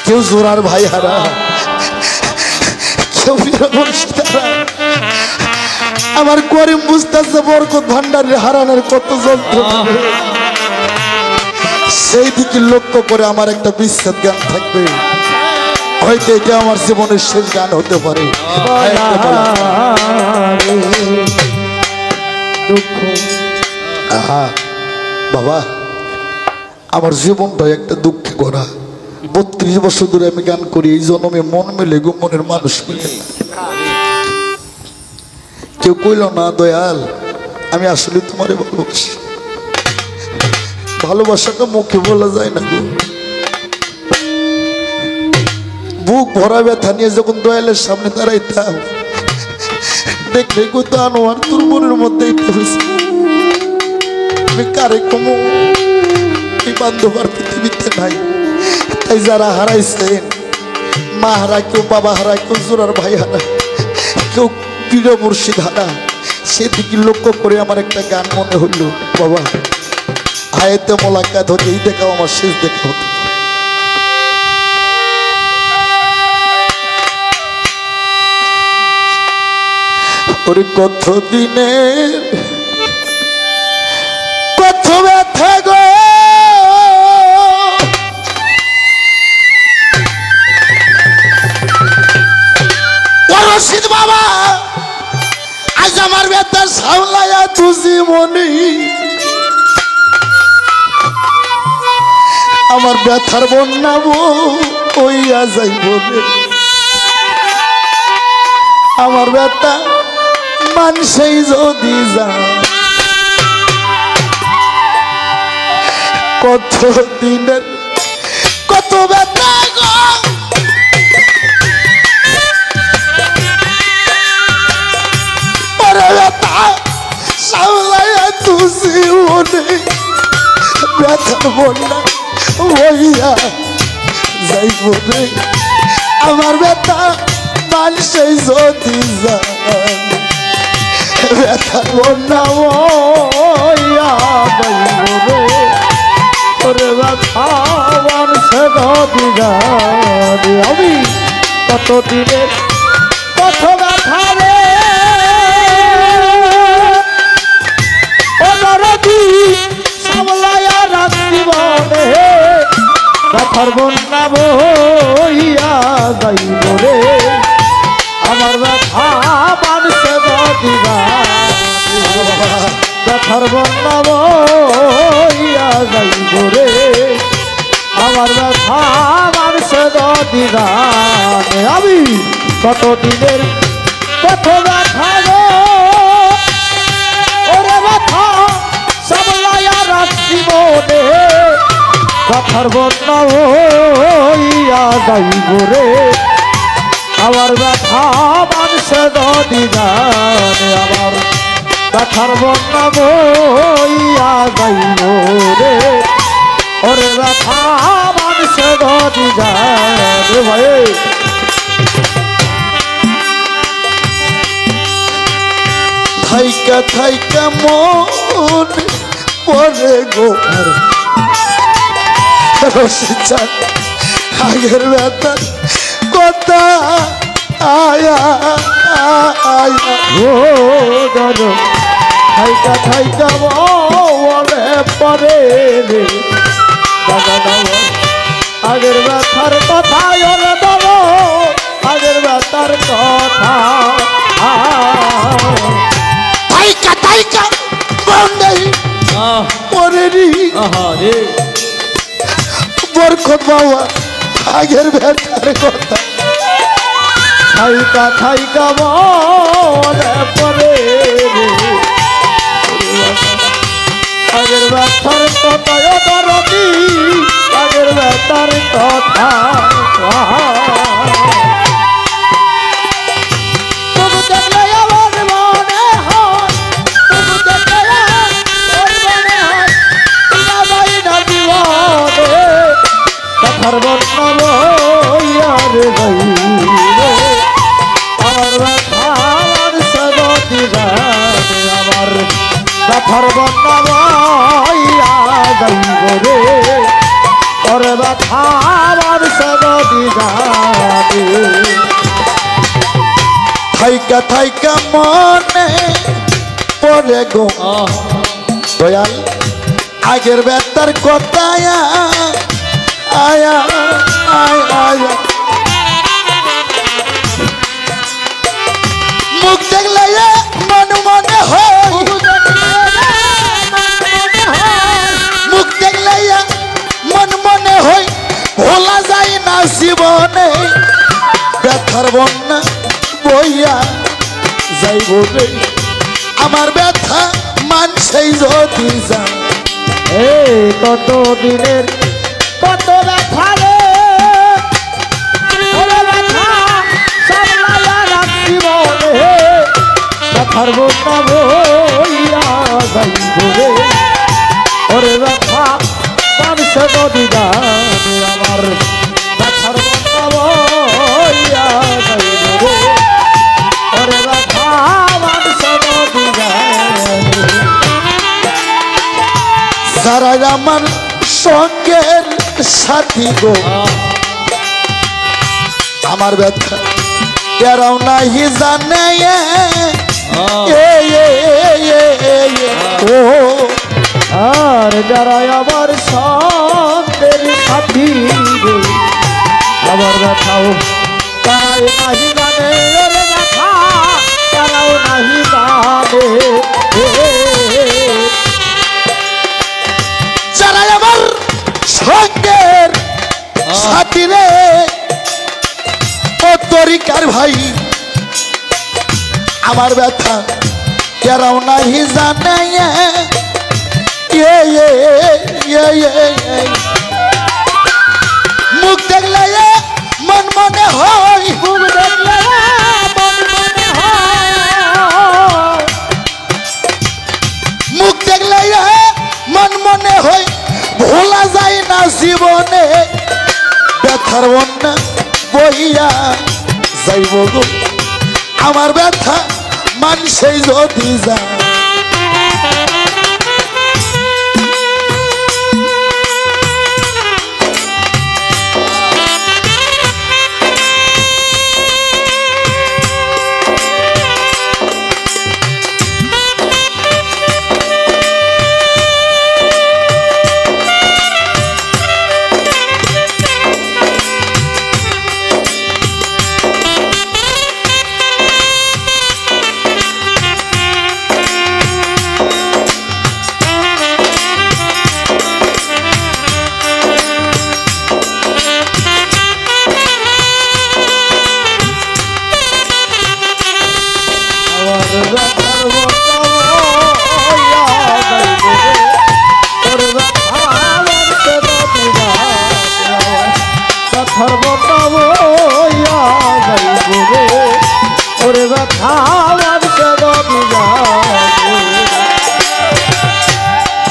কেউ জোরার ভাই হারা, কেউ আমার করিম বুঝতেছে বরকত ভান্ডারের হারানোর কত যন্ত্রণা। সেই দিকে লক্ষ্য করে আমার একটা বিচ্ছেদ গান থাকবে, হয়তো এটা আমার জীবনের শেষ গান হতে পারে। বাবা আমার জীবনটা একটা দুঃখে গড়া। 32 বছর ধরে আমি গান করি, এই জন্মে মন মেলে গো মনের মানুষ মিলে। কেউ কইল না দয়াল আমি আসলে তোমারে ভালোবাসি। ভালোবাসাটা মুখে বলা যায় না গো। বুক ভরা ব্যথা নিয়ে যখন দয়ালের সামনে দাঁড়াইতাম, দেখলে গো তো আনোয়ার তোর মনের মধ্যে আমি কারে কমো, এই বান্ধব আর পৃথিবীতে নাই। তাই যারা হারাইছেন, মা হারা, কেউ বাবা হারা, কেউ জোরার ভাই হারা, কেউ প্রিয় মুর্শিদ হারা, সেদিকে লক্ষ্য করে আমার একটা গান মনে হইল, বাবা হায়াতে মোলাকাত হতে এই দেখাও আমার শেষ দেখা হতো। ওরে কত দিনের কত ব্যথা গো, বাবা আজ আমার ব্যথা সামলাইয়া তুজি মনি আমার ব্যথার বন্যা বইয়া যাইব রে আমার ব্যথা মানুষই যদি যায় কত দিনের কত ব্যথা গো পরে ব্যথা সামলাইয়া তুজি মনে ব্যথার বন্যা বইয়া যাইব রে আমার ব্যথা মানুষই যদি যায় ব্যথার বন্যা বইয়া যাইব রে ওরে ব্যথা মানুষে যদি যায় আমি কত দিনের কত ব্যথা রে সামলাইয়া রাখি বলে ব্যথার বন্যা বইয়া যাইব রে আমার ব্যথা মানুষে যদি ব্যথার বন্যা বইয়া যাইব রে আমার ব্যথা মানুষে যদি আমি কত দিনের কত ব্যথা গো ওরে ব্যথা সামলাইয়া রাখি বলে ব্যথার বন্যা হইয়া যাইব রে আমার ব্যথা মানুষে যদি জানে আমার ব্যথার বন্যা হইয়া যাইব রে ওরে ব্যথা মানুষে যদি জানে ভাই থাইকা থাইকা মন পরে গো রসিচান আগের ব্যথা কথা আয়া আয়া ও গর থাইকা থাইকা মনে পরে রে দাদা আগের ব্যথার কথা ওরে বলো আগের ব্যথার কথা থাইকা থাইকা মনে পরে রে বরকত বাবা আগের ব্যথার কথা থাইকা থাইকা মনে পরে রে আগের ব্যথার কথা দরদি আগের ব্যথার কথা তবু দেখলে আমার মনে হয় তবু দেখলে আমার মনে হয় বাবাই না জীবনে ব্যথার বন্যা বইয়া রে যাইবে আমার ব্যথা আমার সদতি জানে আমার ব্যথার বন্যা বইয়া যাইব রে ওরে ব্যথা আমার সদতি জানে থাইকা থাইকা মনে পড়ে গো দয়াল আগের ব্যথার কথা আয়া আয়া মুখ দেখলে মন মনে হয় মুখ দেখলে মন মনে হয় ভোলা যায় না জীবনে ব্যথার বন্যা বইয়া যাইব রে আমার ব্যথা মানছেই যদি যায় কত দিনের কত ব্যথা রে ব্যথা সামলাইয়া রাখি বলে ব্যথার বন্যা বইয়া যাইব রে ওরে ব্যথা মানুষে যদি জানে আমার ব্যথার বন্যা বইয়া যাইব রে ওরে ব্যথা মানুষে যদি জানে যারা আমার সঙ্গের সাথী গো আমার ব্যথা এরাও নাহি জানে ও আর যারা আমার সঙ্গের সাথী গো আমার ব্যথাও তারাই নাহি জানে ওরে ব্যথা তারাও নাহি জানে যারা আমার সঙ্গের সাথী রে ও তরিকার ভাই আমার ব্যথা কেরাও নাহি জানে মুখ দেখলে মন মনে হয় মুখ দেখলে মন মনে হয় মুখ দেখলে মন মনে হয় ভোলা যায় না জীবনে ব্যথার বন্যা বইয়া যাইব গো আমার ব্যথা মানুষই যদি যায়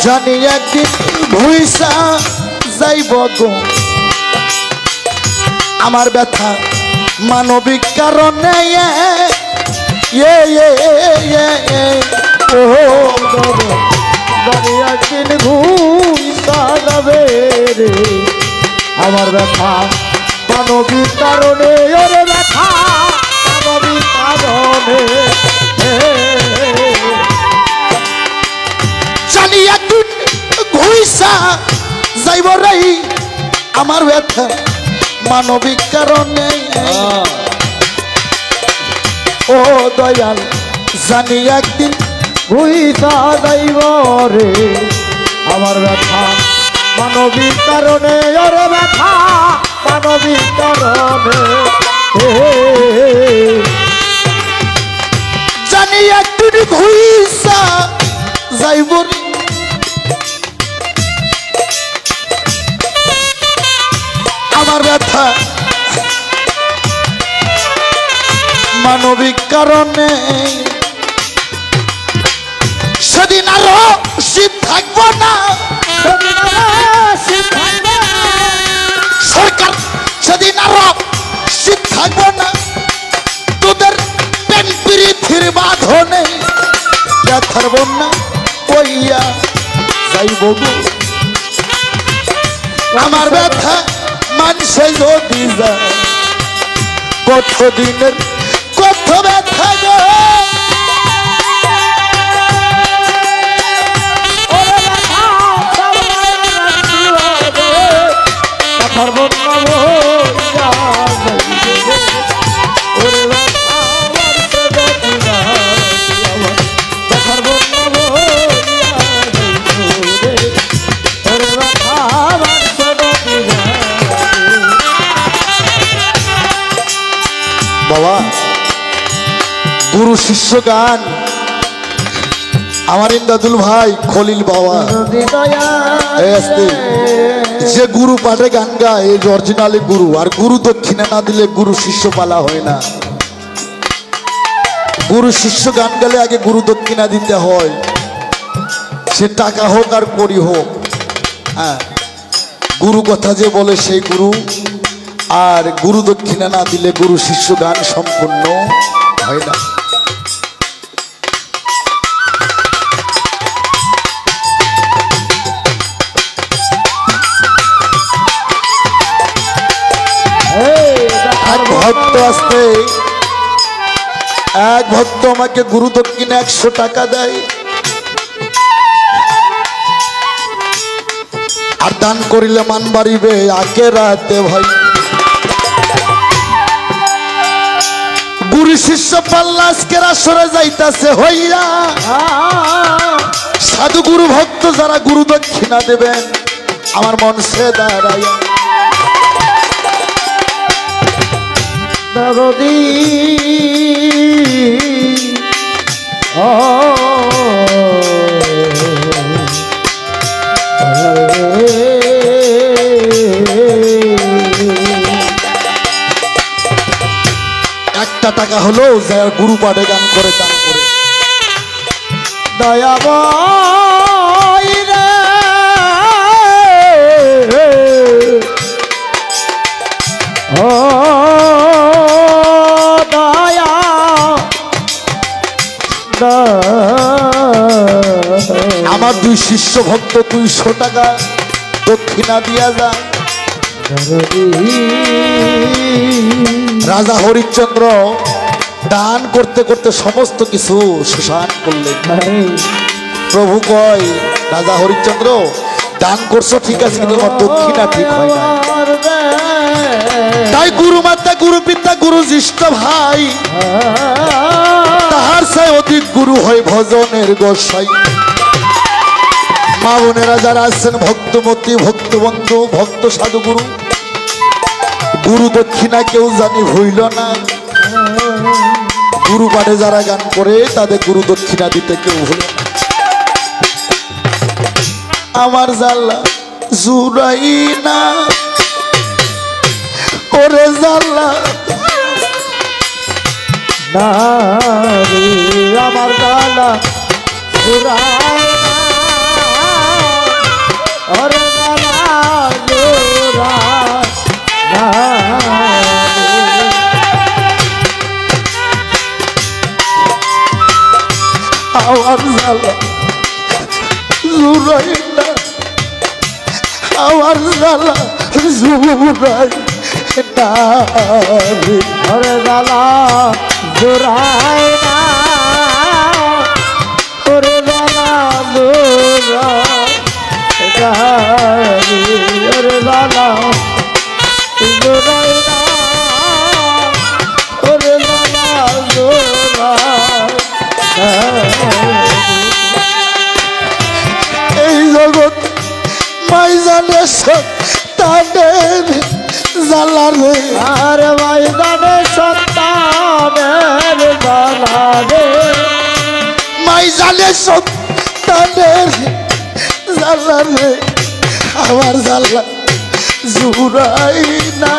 জানি একদিন ভুইসা যাইব গো আমার ব্যথা মানবিক কারণে জানি একদিন ভুইসা যাবে রে আমার ব্যথা মানবিক কারণে ওরে ব্যথা মানবিক কারণে জানি একদিন ঘুইসা যাইব রে আমার ব্যথা মানবিক কারণে ও দয়াল জানি একদিন ভুইসা যাইব রে আমার ব্যথা মানবিক কারণে ওরে ব্যথা মানবিক কারণে জানি একদিন ঘুইসা যাইব রে আমার ব্যথা মানবিক কারণে সেদিন আরো শীত থাকবো না সরকার সেদিন আরো শীত থাকবো না তোদের প্রেম প্রীতির বাঁধনে ব্যথার বন্যা কইয়া যাইব গো আমার ব্যথা মানুষে যদি যায় কত দিনের কত ব্যথা গো বাবা গুরু শিষ্য গান আমার ইমদাদুল ভাই খলিল বাবা এই আস্তে যে গুরু পাঠে গান গায় এই অরিজিনালি গুরু আর গুরু দক্ষিণা না দিলে গুরু শিষ্য পালা হয় না গুরু শিষ্য গান গালে আগে গুরু দক্ষিণা দিতে হয় সে টাকা হোক আর করি হোক হ্যাঁ গুরু কথা যে বলে সেই গুরু আর গুরু দক্ষিণা না দিলে গুরু শিষ্য গান সম্পূর্ণ হয় না এক ভক্ত আসতে এক ভক্ত আমাকে গুরু দক্ষিণা 100 টাকা দেয় আর দান করিলে মান বাড়িবে আগে রাতে ভাই গুরু শিষ্য পাল্লা আজকের আসরে যাইতাছে হইয়া সাধু গুরু ভক্ত যারা গুরু দক্ষিণা দেবেন আমার মন সে দাঁড়াইয়া নদী একটা টাকা হলো যারা গুরু পাঠে গান করে দান করে দয়াময় রে ও দয়া আমার দুই শিষ্য ভক্ত 200 টাকা দক্ষিণা দিয়া যায় রাজা হরিশ্চন্দ্র দান করতে করতে সমস্ত কিছু সুশান করলেন প্রভু কয় রাজা হরিশ্চন্দ্র দান করছো ঠিক আছে কিন্তু আমার দক্ষিণা ঠিক হয় না তাই গুরু মাতা গুরু পিতা গুরু জ্যেষ্ঠ ভাই তাহার চাই অধিক গুরু হয় ভজনের গোসাই মা বোনেরা যারা আছেন ভক্তমতী ভক্তবন্ধু ভক্ত সাধু গুরু গুরু দক্ষিণা কেউ জানি ভুইল না গুরু পাঠে যারা গান করে তাদের গুরু দক্ষিণা দিতে কেউ ভুলে না আমার জাল্লা জুরাই না ওরে জাল্লা না রে আমার গালা জুরাই না ওরে গালা জুরাই না আমার জাল্লা জুরাই না আমার জাল্লা জুরাই না ওরে গালা জুরাই না ওরে গালা জুরাই ওরে গালা জুরাই না ওরে গালা জুরাই এই জগৎ মাই জানে তাদের জালা রে আর ময়দানে সন্তানের জালা রে মাই জানে তাদের জালা রে আমার জালা জুরাই না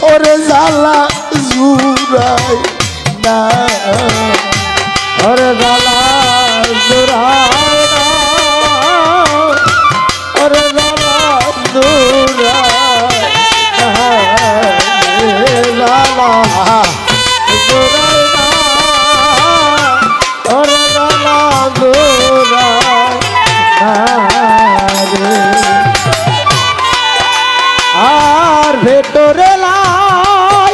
ওরে জালা জুরাই না ওরে গালা জুরাই না ওরে গালা জুরাই না গালা জুরাই না ওরে গালা জুরাই না রে আর ভেতরে লাই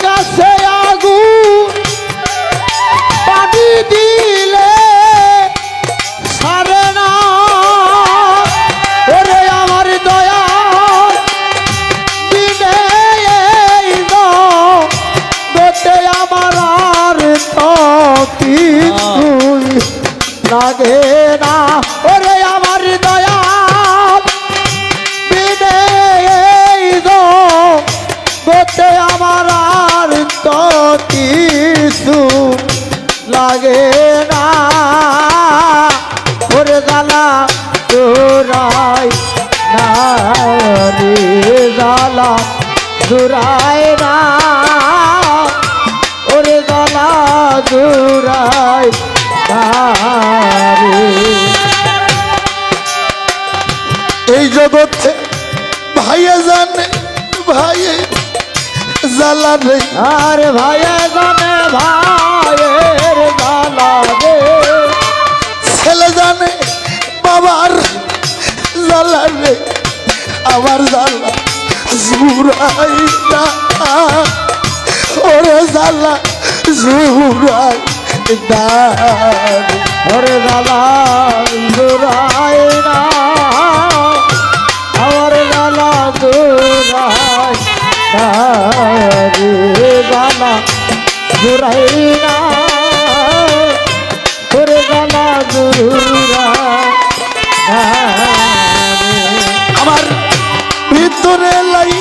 গাছে আগুন পানি দিলে সারে না ওরে আমার দয়া দিনে এই গোটে আমার আর তো কিছুই লাগে না ওরে আমার দয়া দিনে এই গোটে আমার আর তো কিছু লাগে না ওরে গালা জোরাই না রে গালা জোরাই না ওরে গালা জোরাই না রে এই জগতে ভাইয়ে জানে ভাইয়ে জালা রে আর ভাইয়ে জানে ভাইয়ের গালা রে ছেলে জানে বাবার জালা রে আমার জালা জুরাই না ওরে জালা জুরাই না ওরে গালা জোরাই না আমার গালা জোরাই না রে গালা জোড়াই না ওরে জ্বালা জোড়াই আমার ভিতরে লাই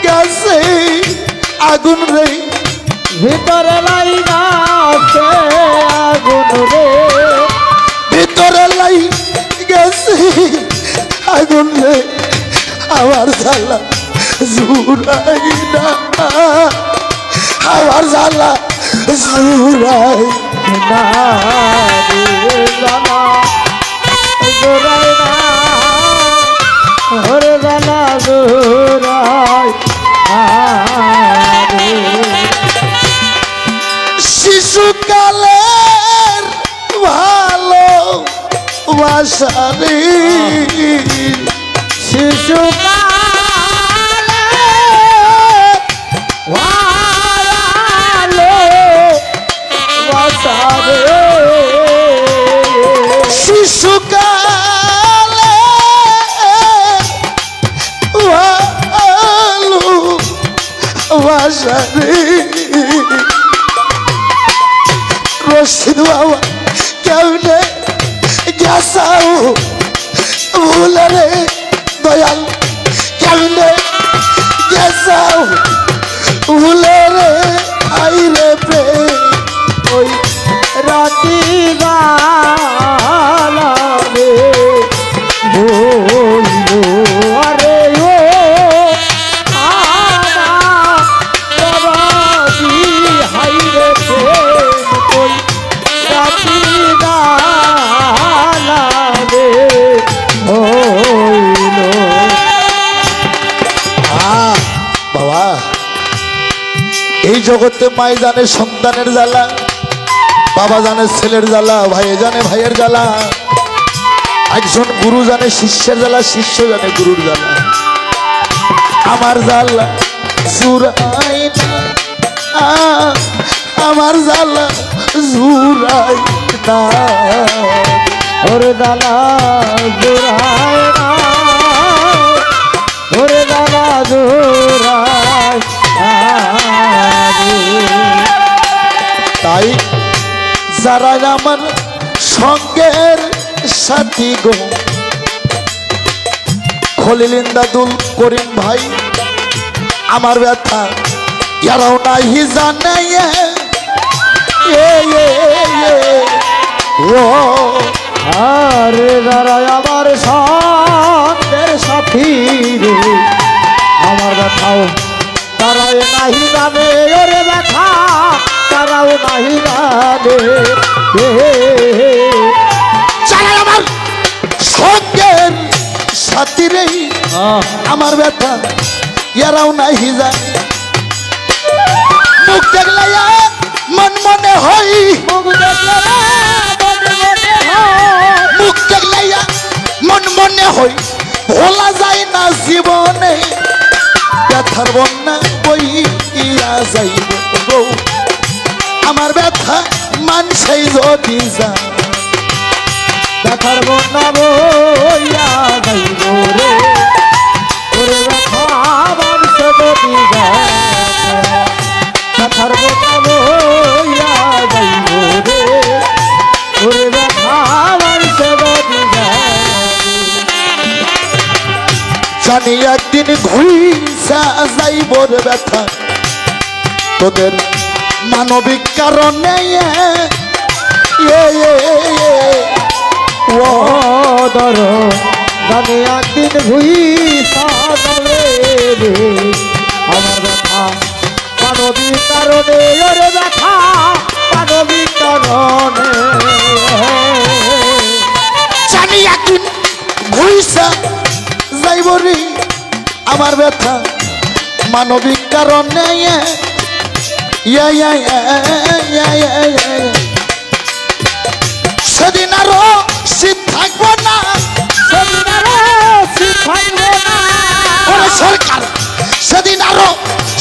গেছে আগুন রে, ভিতরে লাই গাছে আগুন রে, ভিতরে লাই গেছে আগুন রে, আমার জ্বালা জুড়াই না, আমার জ্বালা জুড়াই না রে জ্বালা জোড়াই না ওরে জ্বালা জোড়াই শিশুকালের ভালো বাসারে, শিশুকালে ভালো বাসারে, শিশুকালে ভালো বাসারে, রশিদ বাবা কেমনে গেছাও ভুলে রে দয়াল, কেমনে গেছাও ভুলে রে আইরে প্রেম, ওই রাতি গালাবে বলবো আরে ও আনা বাবাজি হাইরে প্রেম ওই রাতি গালাবে হইল। বাবা এই জগতে মাই জানে সন্তানের জ্বালা, বাবা জানে ছেলের জ্বালা, ভাই জানে ভাইয়ের জ্বালা, একজন গুরু জানে শিষ্যের জ্বালা, শিষ্য জানে গুরুর জ্বালা। আমার জ্বালা জুড়াই না, আমার জ্বালা জুড়াই না, ওরে দালা জোড়ায় না ওরে দালা জোড়ায় তাই যারা আমার সঙ্গের সাথী গো, খলিল ইমদাদুল করিম ভাই, আমার ব্যথা এরাও নাহি জানে, ও আরে যারা আমার সঙ্গের সাথী রে আমার ব্যথাও তারাও নাহি জানে ওরে ব্যথা তারাও নাহি জানে যারা আমার সঙ্গের সাথী রে আমার ব্যথা এরাও নাহি জানে, মুখ দেখলে মন মনে হই, মুখ দেখলে মনে মনে হয় মুখ দেখলে মন মনে হই, ভোলা যায় না জীবনে, ব্যথার বন্যা বইয়া যাইব গো, আমার ব্যথা মানছেই যদি যায়, ব্যথার বন্যা বইয়া যাইব রে ওরে ব্যথা মানুষ যদি যায় ব্যথার বন্যা বইয়া যাইব রে ওরে ব্যথা মানুষ যদি যায় জানি একদিন ঘুইসা যাইব রে ব্যথা, তোদের মানবিক কারণে ও দর জানি একদিন ভুই সাজাবে রে আমার ব্যথা মানবিক কারণে ওরে ব্যথা মানবিক কারণে জানি একদিন ঘুইসা যাইব রে আমার ব্যথা মানবিক কারণে, সেদিন আরো শীত থাকবো না, ওরে সরকার সেদিন আরো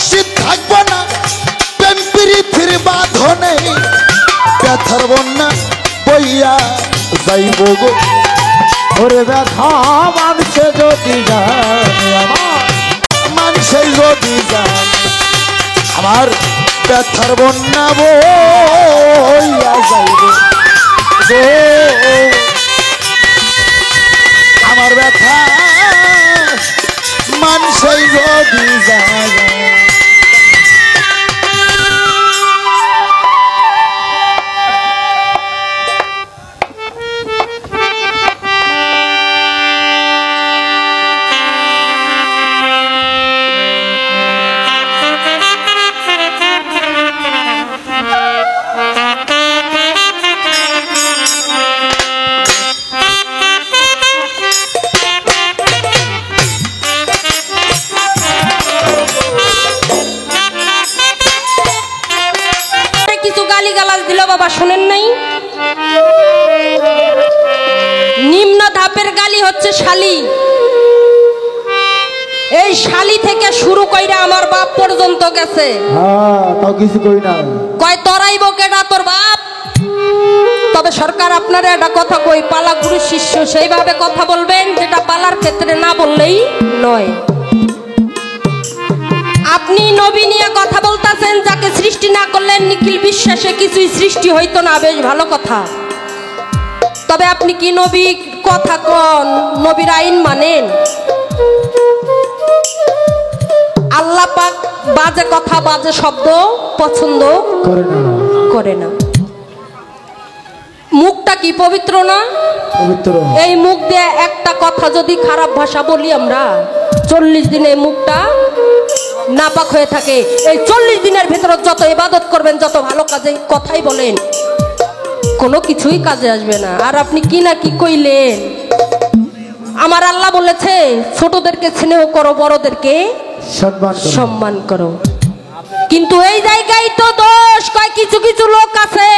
শীত থাকবো না, প্রেম প্রীতির বাঁধনে ব্যথার বন্যা বইয়া যাইব গো, ওরে ব্যথা মানুষে যদি জানে আমার মানুষে যদি যায়, আমার ব্যথার বন্যা বইয়া যাইবে গো, আমার ব্যথা মানুষই যদি যায়। শোনেন নাই? নিম্ন ধাপের গালি হচ্ছে শালি। এই শালি থেকে শুরু কইরা আমার বাপ পর্যন্ত গেছে। তাও কিছু কই না, কয় তরাইব কেডা তোর বাপ। তবে সরকার আপনারা একটা কথা কই, পালা গুরু শিষ্য সেইভাবে কথা বলবেন যেটা পালার ক্ষেত্রে না বললেই নয়। আপনি নবী নিয়ে কথা বলতেছেন, যাকে সৃষ্টি না করলেন নিখিল বিশ্বাসে কিছুই সৃষ্টি হইতো না, বেশ ভালো কথা। তবে আপনি কি নবী কথা কন, নবীর আইন মানেন? আল্লাহ পাক বাজে কথা বাজে শব্দ পছন্দ করে না। মুখটা কি পবিত্র না? পবিত্র। এই মুখ দিয়ে একটা কথা যদি খারাপ ভাষা বলি আমরা, 40 দিনে মুখটা নাপাক হয়ে থাকে। এই 40 দিনের ভিতরে যত ইবাদত করবেন, যত ভালো কাজে কথাই বলেন, কোনো কিছুই কাজে আসবে না। আর আপনি কি না কি কইলেন? আমার আল্লাহ বলেছে ছোটদেরকে স্নেহ করো, বড়দেরকে সম্মান করো। কিন্তু এই জায়গায় তো দোষ কয়, কিছু কিছু লোক আছে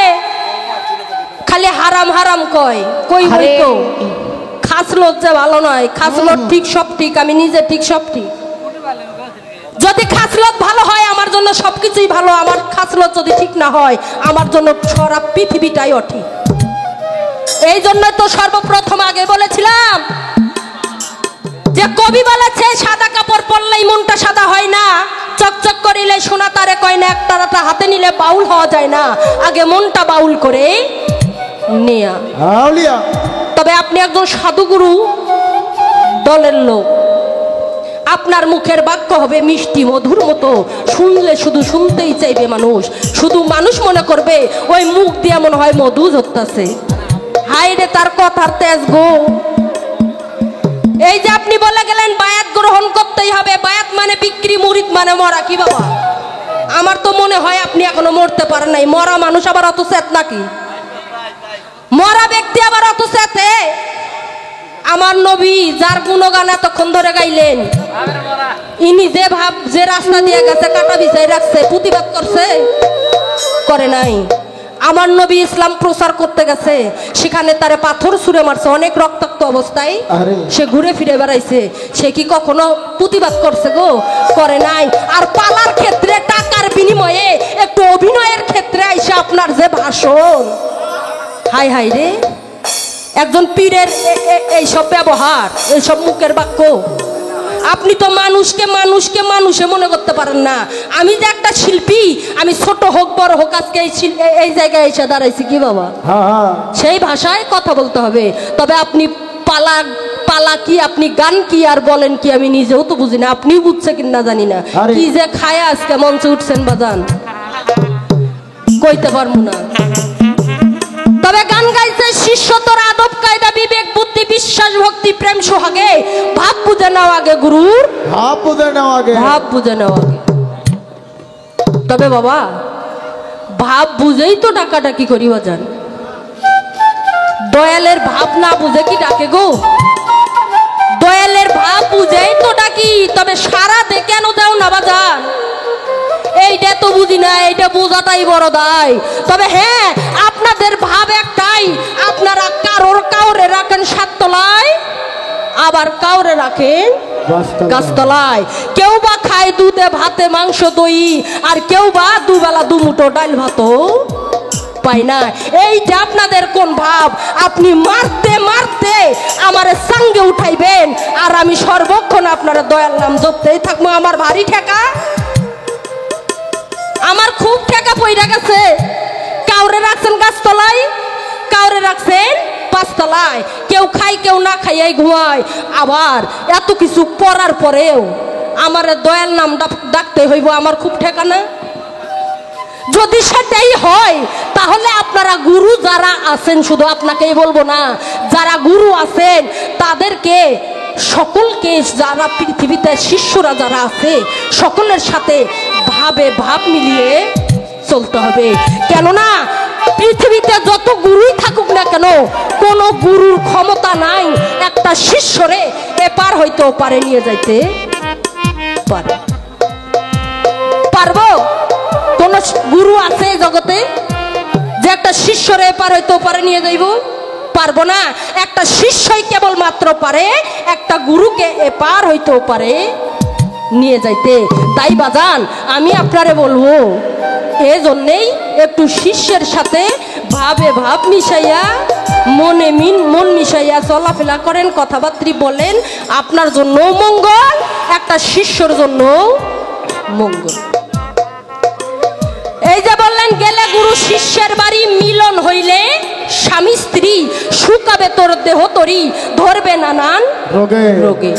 খালি হারাম হারাম কয়। কই হইতো খাসলত যে ভালো নয়, খাসলত ঠিক সব ঠিক, আমি নিজে ঠিক সব ঠিক। যদি খাসলত ভালো হয় আমার জন্য সবকিছুই ভালো, আমার খাসলত যদি ঠিক না হয় আমার জন্য সারা পৃথিবীটাই অঠিক। এই জন্য তো সর্বপ্রথম আগে বলেছিলাম যে কবি বলেছে সাদা কাপড় পরলেই মনটা সাদা হয় না, চকচক করিলে সোনা তারে কয় না, একটা রাতা হাতে নিলে বাউল হওয়া যায় না, আগে মনটা বাউল করে নেয়া। তবে আপনি একজন সাধুগুরু দলের লোক, আপনার মুখের বাক্য হবে মিষ্টি মধুর মতো, শুনলে শুধু শুনতেই চাইবে মানুষ, শুধু মানুষ মনে করবে ওই মুখ দিয়ে মনে হয় মধু ঝরতাছে। হাই রে তার কথার তেজ গো। এই যে আপনি বলে গেলেন বায়াত গ্রহণ করতেই হবে, বায়াত মানে বিক্রি, মুরিদ মানে মরা। কি বাবা, আমার তো মনে হয় আপনি এখনো মরতে পারেন নাই। মরা মানুষ আবার অত চেত নাকি? মরা ব্যক্তি আবার অত চেতে? আমার নবী যার গুণগান এতক্ষণ ধরে গাইলেন, ইনি যে ভাব যে রাস্তা দিয়ে গেছে কাটা বিছাই রাখছে, প্রতিবাদ করছে? করে নাই। আমার নবী ইসলাম প্রচার করতে গেছে, সেখানে তারে পাথর ছুঁড়ে মারছে অনেক রক্তাক্ত অবস্থায়, সে ঘুরে ফিরে বেড়াইছে। সে কি কখনো প্রতিবাদ করছে গো? করে নাই। আর পালার ক্ষেত্রে টাকার বিনিময়ে একটু অভিনয়ের ক্ষেত্রে আইসা আপনার যে ভাষণ, হাই হাই রে, একজন পীরের এইসব ব্যবহার, এইসব মুখের বাক্য। আপনি তো মানুষকে মানুষকে মানুষে মনে করতে পারেন না। আমি যে একটা শিল্পী, আমি ছোট হোক বড় হোক আজকে এই জায়গায় এসে দাঁড়াইছি কি বাবা, সেই ভাষায় কথা বলতে হবে। তবে আপনি পালা কি, আপনি গান কি আর বলেন কি আমি নিজেও তো বুঝি না, আপনিও বুঝছে কিনা জানি না। কি যে খায় আজকে মঞ্চে উঠছেন বাজান, কইতে পারবো না। তবে গান গাইছে শিষ্য তোর আদব কায়দা বিবেক বুদ্ধি বিশ্বাস ভক্তি প্রেম সোহাগে, ভাব বুঝে নাও আগে গুরুর ভাব বুঝে নাও আগে, ভাব বুঝে নাও আগে। তবে বাবা ভাব বুঝেই তো ডাকাডাকি করি বাজান, দয়ালের ভাব না বুঝে কি ডাকে গো? দয়ালের ভাব বুঝেই তো ডাকি। তবে সারা দে কেন দাও না বাজান, এইটা তো বুঝি না, এইটা বোঝাটাই বড় দায়। তবে হ্যাঁ, আপনাদের ভাব একটাই, আপনারা কাউরে রাখেন সাততলায়, আবার কাউরে রাখেন গাছতলায়। কেউ বা খায় দুধে ভাতে মাংস দই, আর কেউ বা দুবেলা দুমুঠো ডাল ভাত পাই না। এইটা আপনাদের কোন ভাব? আপনি মারতে মারতে আমারে সঙ্গে উঠাইবেন, আর আমি সর্বক্ষণ আপনারা দয়াল নাম জপতেই থাকবো। আমার ভারী ঠেকা, আমার খুব পইরা গেছে, কাউরে রাখছেন গাছতলায়, কাউরে রাখছেন পাঁচতলায়, কেউ খায় কেউ না খাইয়াই ঘুমায়। আবার এত কিছু পড়ার পরেও আমার দয়াল নাম ডাকতে হইব, আমার খুব ঠেকানা। যদি সেটাই হয় তাহলে আপনারা গুরু যারা আছেন, শুধু আপনাকেই বলবো না, যারা গুরু আছেন তাদেরকে সকলকে, যারা পৃথিবীতে শিষ্যরা যারা আছে সকলের সাথে ভাবে ভাব মিলিয়ে চলতে হবে। কেননা পৃথিবীতে যত গুরুই থাকুক না কেন, কোনো গুরুর ক্ষমতা নাই একটা শিষ্যরে এপার হইতে ওপারে নিয়ে যাইতে পারে। পারবো? কোন গুরু আছে জগতে যে একটা শিষ্যরে এপার হইতে ওপারে নিয়ে যাইব? পারবো না। একটা শিষ্যই কেবলমাত্র পারে একটা গুরুকে এপার হইতে ওপারে নিয়ে যাইতে। তাই বাজান, আমি আপনারে বলবো, এজন্যেই একটু শিষ্যের সাথে ভাবে ভাব মিশাইয়া, মনে মন মিশাইয়া চলাফেরা করেন, কথাবার্তা বলেন, আপনার জন্য মঙ্গল, একটা শিষ্যর জন্য মঙ্গল। এই যে বললেন, গেলে গুরু শিষ্যের বাড়ি, মিলন হইলে স্বামী স্ত্রী, শুকাবে তোর দেহ তরি, ধরবে নানান রোগে রোগে।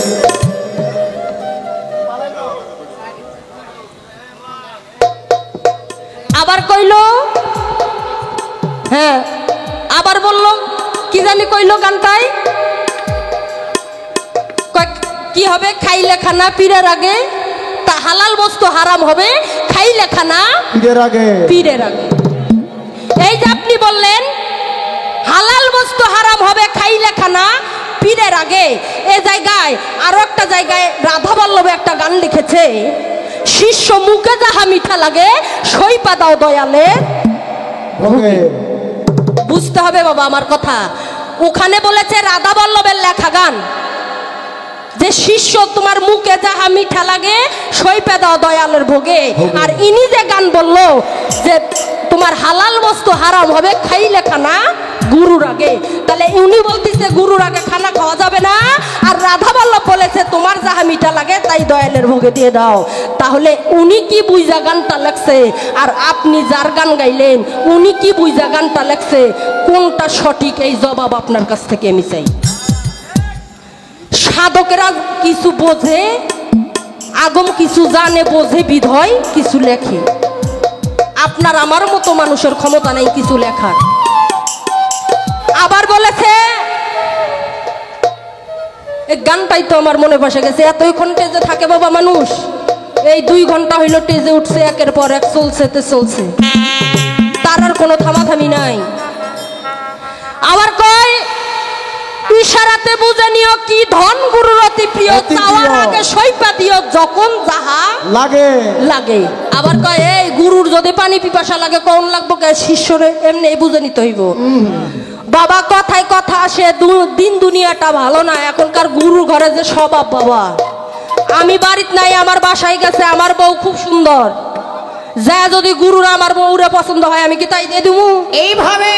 আবার কইল, হ্যাঁ আবার বলল, কি জানি কইল গানটাই, কি হবে? খাইলে খানা পীরের আগে, তা হালাল বস্তু হারাম হবে খাইলে খানা পীরের আগে, পীরের আগে। এই যে আপনি বললেন হালাল বস্তু হারাম হবে খাইলে খানা পীরের আগে, এ জায়গায় আরো একটা জায়গায় রাধা বল্লভ একটা গান লিখেছে, শিষ্য মুখে যাহা মিঠা লাগে সইপা দাও দয়ালে। বুঝতে হবে বাবা আমার কথা। ওখানে বলেছে রাধা বল্লভের লেখা গান, যে শিষ্য তোমার মুখে যাহা মিঠা লাগে সইপা দাও দয়ালের ভোগে। আর ইনি যে গান বললো যে তোমার হালাল বস্তু হারাম হবে খাইলে খানা গুরুর আগে, তাহলে উনি বলতেছে গুরুর আগে খানা খাওয়া যাবে না, আর রাধা বল্লভ বলেছে তোমার যাহা মিঠা লাগে তাই দয়ালের ভোগে দিয়ে দাও। তাহলে উনি কি বুঝা গানটা লেখছে, আর আপনি যার গান গাইলেন উনি কি বুঝা গানটা লেখছে, কোনটা সঠিক? এই জবাব আপনার কাছ থেকে আমি চাই। সাধকেরা কিছু বোঝে, আগম কিছু জানে, বোঝে বিধয় কিছু লেখে। আপনার আমার মতো মানুষের ক্ষমতা নেই কিছু লেখার। আবার বলেছে, এই গানটাই তো আমার মনে বসে গেছে, এতক্ষণ টেজে থাকে বাবা মানুষ, এই 2 ঘন্টা হইল টেজে উঠছে, একের পর এক চলছে চলছে, তার আর কোনো থামাথামি নাই। আবার কয়, ইশারাতে বুঝে নিও কি ধন গুরুর অতি প্রিয়, চাওয়ার আগে সইপা দিও যখন যাহা লাগে লাগে। আবার কয়, এই গুরুর যদি পানি পিপাসা লাগে কোন লাগবো কে, শিষ্যরে এমনি বুঝে নিতে হইব। বাবা কথায় কথা আসে, দিন দুনিয়াটা ভালো না, এখনকার গুরুর ঘরে যে স্বভাব বাবা। আমি বাড়িতে নাই, আমার বাসায় গেছে, আমার বউ খুব সুন্দর, যা যদি গুরুর আমার বউরে পছন্দ হয় আমি কি তাই দিয়ে দিব? এইভাবে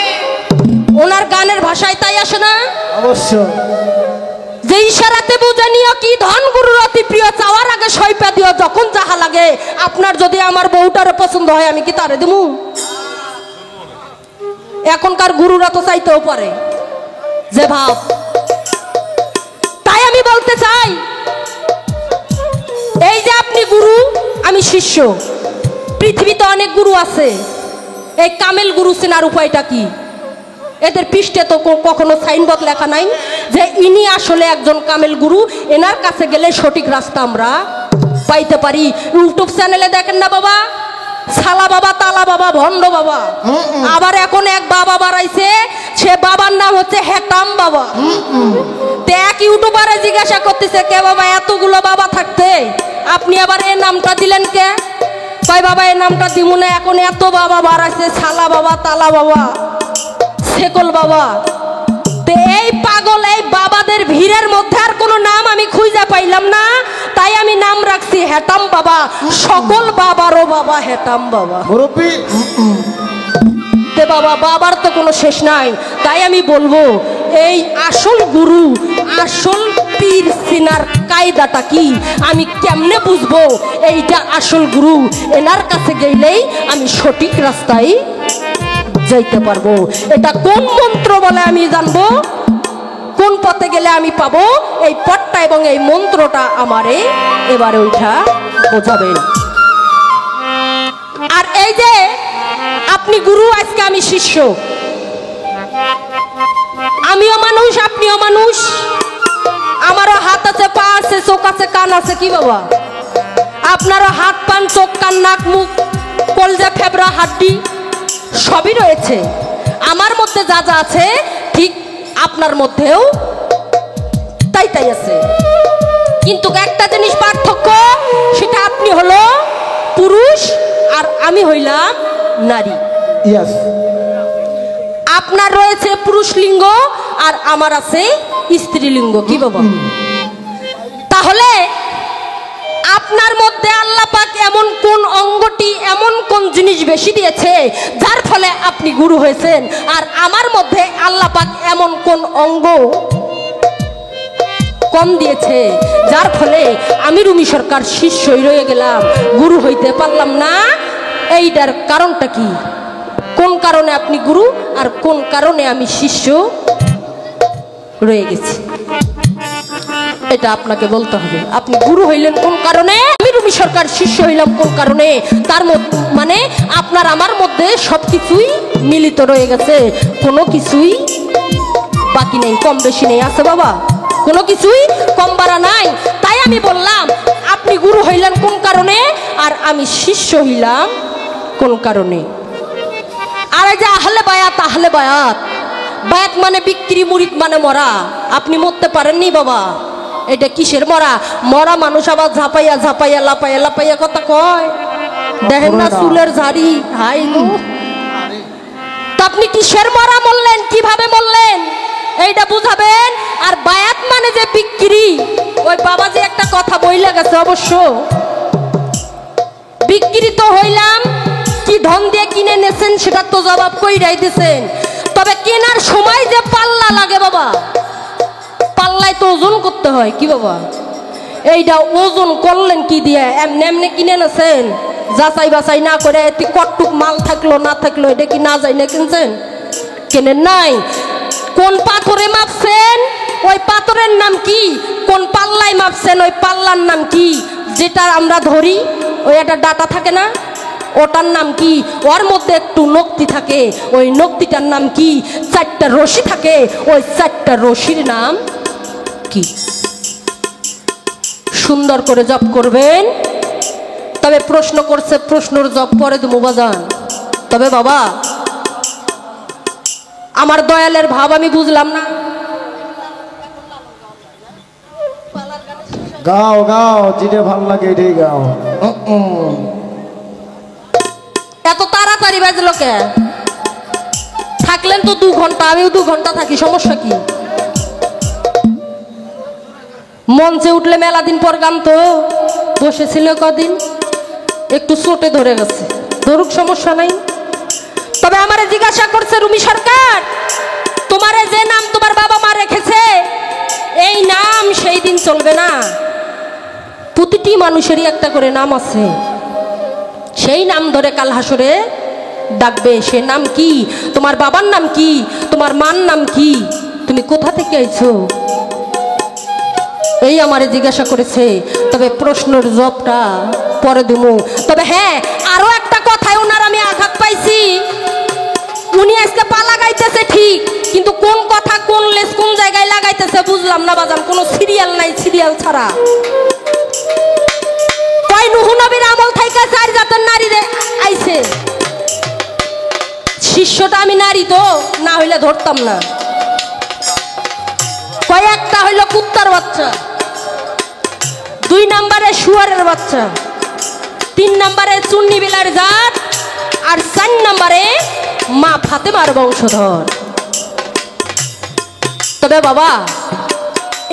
ওনার গানের ভাষায় তাই আসে না? অবশ্য। যে ইশারাতে বুঝে নিও কি ধন গুরুর অতি প্রিয়, চাওয়ার আগে সইপা দিও যখন যাহা লাগে। আপনার যদি আমার বউটারে পছন্দ হয় আমি কি তারে দিব? এখনকার গুরুরা তো চাইতেও পারে যে ভাব। তাই আমি বলতে চাই, এই যে আপনি গুরু আমি শিষ্য, পৃথিবীতে অনেক গুরু আছে, এই কামেল গুরু চেনার উপায়টা কি? এদের পৃষ্ঠে তো কখনো সাইনবোর্ড লেখা নাই যে ইনি আসলে একজন কামেল গুরু, এনার কাছে গেলে সঠিক রাস্তা আমরা পাইতে পারি। ইউটিউব চ্যানেলে দেখেন না বাবা, সালা বাবা, তালা বাবা, ভণ্ড বাবা। আবার এখন এক বাবা বাড়াইছে, সে বাবার নাম হচ্ছে হেটাম বাবা। তে এক ইউটিউবারে জিজ্ঞাসা করতেছে, কে বাবা এতগুলো বাবা থাকতে আপনি আবার এই নামটা দিলেন কে? কয় বাবা এই নামটা দিব না, এখন এত বাবা বাড়াইছে, সালা বাবা, তালা বাবা, শেকল বাবা। তে এই পাগল এই বাবাদের ভিড়ের মধ্যে আর কোনো নাম আমি খুঁজে পাইলাম না, তাই আমি নাম রাখছি হেটাম বাবা। সকল বাবারও বাবা হেটাম বাবা। তে বাবা, বাবার তো কোনো শেষ নাই। তাই আমি বলবো, এই আসল গুরু, আসল পীর সিনার কায়দাটা কি, আমি কেমনে বুঝবো এইটা আসল গুরু? এনার কাছে গেলেই আমি সঠিক রাস্তায় যাইতে পারবো। এটা কোন মন্ত্র বলে আমি জানবো, কোন পথে গেলে আমি পাবো এই পথটা এবং এই মন্ত্রটা আমারে এবারে ওইটা বোঝাবেন। আর এই যে আপনি গুরু, আজকে আমি শিষ্য, আমিও মানুষ আপনিও মানুষ, আমারও হাত আছে, পা আছে, চোখ আছে, কান আছে, কি বাবা? আপনারও হাত, পান, চোখ, কান, নাক, মুখ, কলজা, ফেবরা, হাড্ডি সবই রয়েছে। আমার মধ্যে যা যা আছে ঠিক আপনার মধ্যেও তাই তাই আছে, কিন্তু একটা জিনিস পার্থক্য, সেটা আপনি হলো পুরুষ আর আমি হইলাম নারী। ইয়েস। আপনার রয়েছে পুরুষ লিঙ্গ আর আমার আছে স্ত্রীলিঙ্গ, কি বাবা? তাহলে আপনার মধ্যে আল্লাহ পাক এমন কোন অঙ্গটি, এমন কোন জিনিস বেশি দিয়েছে যার ফলে আপনি গুরু হয়েছেন, আর আমার মধ্যে আল্লাহ পাক এমন কোন অঙ্গ কম দিয়েছে যার ফলে আমি রুমি সরকার শিষ্যই রয়ে গেলাম, গুরু হইতে পারলাম না? এইটার কারণটা কি? কোন কারণে আপনি গুরু আর কোন কারণে আমি শিষ্য রয়ে গেছি, এটা আপনাকে বলতে হবে। আপনি গুরু হইলেন কোন কারণে, আমি রুমি সরকার শিষ্য হইলাম কোন কারণে, তার মানে আপনার আমার মধ্যে সবকিছুই মিলিত রয়ে গেছে, কোনো কিছুই বাকি নেই, কম বেশি নেই, আছে বাবা? কোনো কিছুই কম বাড়া নাই। তাই আমি বললাম আপনি গুরু হইলেন কোন কারণে আর আমি শিষ্য হইলাম কোন কারণে। আর এই যে আহলে বায়াত, আহলে বায়াত, বায়াত মানে বিক্রি, মুরিদ মানে মরা। আপনি মরতে পারেননি বাবা, এটা কিসের মরা? মরা মানুষ আবার ঝাপাইয়া ঝাপাইয়া লাপাইয়া লাপাইয়া কথা কয়, দেখেন না চুলের ঝাড়ি, হাই গো। তো আপনি কিসের মরা মরলেন, কিভাবে মরলেন এইটা বুঝাবেন। আর বায়াত মানে যে বিক্রি, ওই বাবাজি একটা কথা বইলা গেছে, অবশ্য বিক্রি তো হইলাম, কি ধন দিয়ে কিনে নেছেন সেটা তো জবাব কইরাই দিছেন, তবে কেনার সময় যে পাল্লা লাগে বাবা, পাল্লায় তো ওজন করতে হয়, কি বাবা? এইটা ওজন করলেন কি দিয়ে? এমনি এমনি কিনে নেছেন, যাচাই বাছাই না করে এতে কটটুক মাল থাকলো না থাকলো এটা কি না যাই না কিনছেন? কেনেন নাই। কোন পাথরে মাপছেন ওই পাথরের নাম কি? কোন পাল্লায় মাপছেন ওই পাল্লার নাম কি? যেটা আমরা ধরি ওই একটা ডাটা থাকে না, ওটার নাম কি? ওর মধ্যে একটু নক্তি থাকে, ওই নক্তিটার নাম কি? চারটা রশি থাকে, ওই চারটা রশির নাম কি? সুন্দর করে জপ করবেন। তবে প্রশ্ন করছে, প্রশ্নের জব পরে দেবো বাজান। তবে বাবা আমার দয়ালের ভাব আমি বুঝলাম না। গাও গাও, যেটা ভালো লাগে এটাই গাও। এত তাড়াতাড়ি বাজলো কে? থাকলেন তো 2 ঘন্টা, আমিও 2 ঘন্টা থাকি, সমস্যা কি? মঞ্চে উঠলে মেলা দিন পর গান তো বসেছিল কদিন, একটু চোটে ধরে গেছে, ধরুক, সমস্যা নাই। তবে আমারে জিজ্ঞাসা করছে রুমি সরকার, তোমারে যে নাম তোমার বাবা মা রেখেছে এই নাম সেই দিন চলবে না। প্রতিটি মানুষেরই একটা করে নাম আছে, সেই নাম ধরে কাল হাসরে ডাকবে। সে নাম কি? তোমার বাবার নাম কি? তোমার মার নাম কি? তুমি কোথা থেকে আইছো? এই আমারে জিজ্ঞাসা করেছে। তবে প্রশ্নের জবটা পরে দেবো। তবে হ্যাঁ, আরো একটা কথায় ওনার আমি আঘাত পাইছি। উনি আজকে পা লাগাইতেছে ঠিক, কিন্তু কোন কথা কোন লেস কোন জায়গায় লাগাইতেছে বুঝলাম না বাজান। কোনো সিরিয়াল নাই, সিরিয়াল ছাড়া কয় নুহু নবীর আমল থেকে 4 জাতের নারী আইছে। শিষ্যটা আমি নারী তো, না হইলে ধরতাম না। কয়েকটা হইল কুত্তার বাচ্চা, 2 নম্বরে শুয়ারের বাচ্চা, 3 নম্বরে চুন্নি বিলার জাত, আর 4 নম্বরে মা ফাতেমার বংশধর। তবে বাবা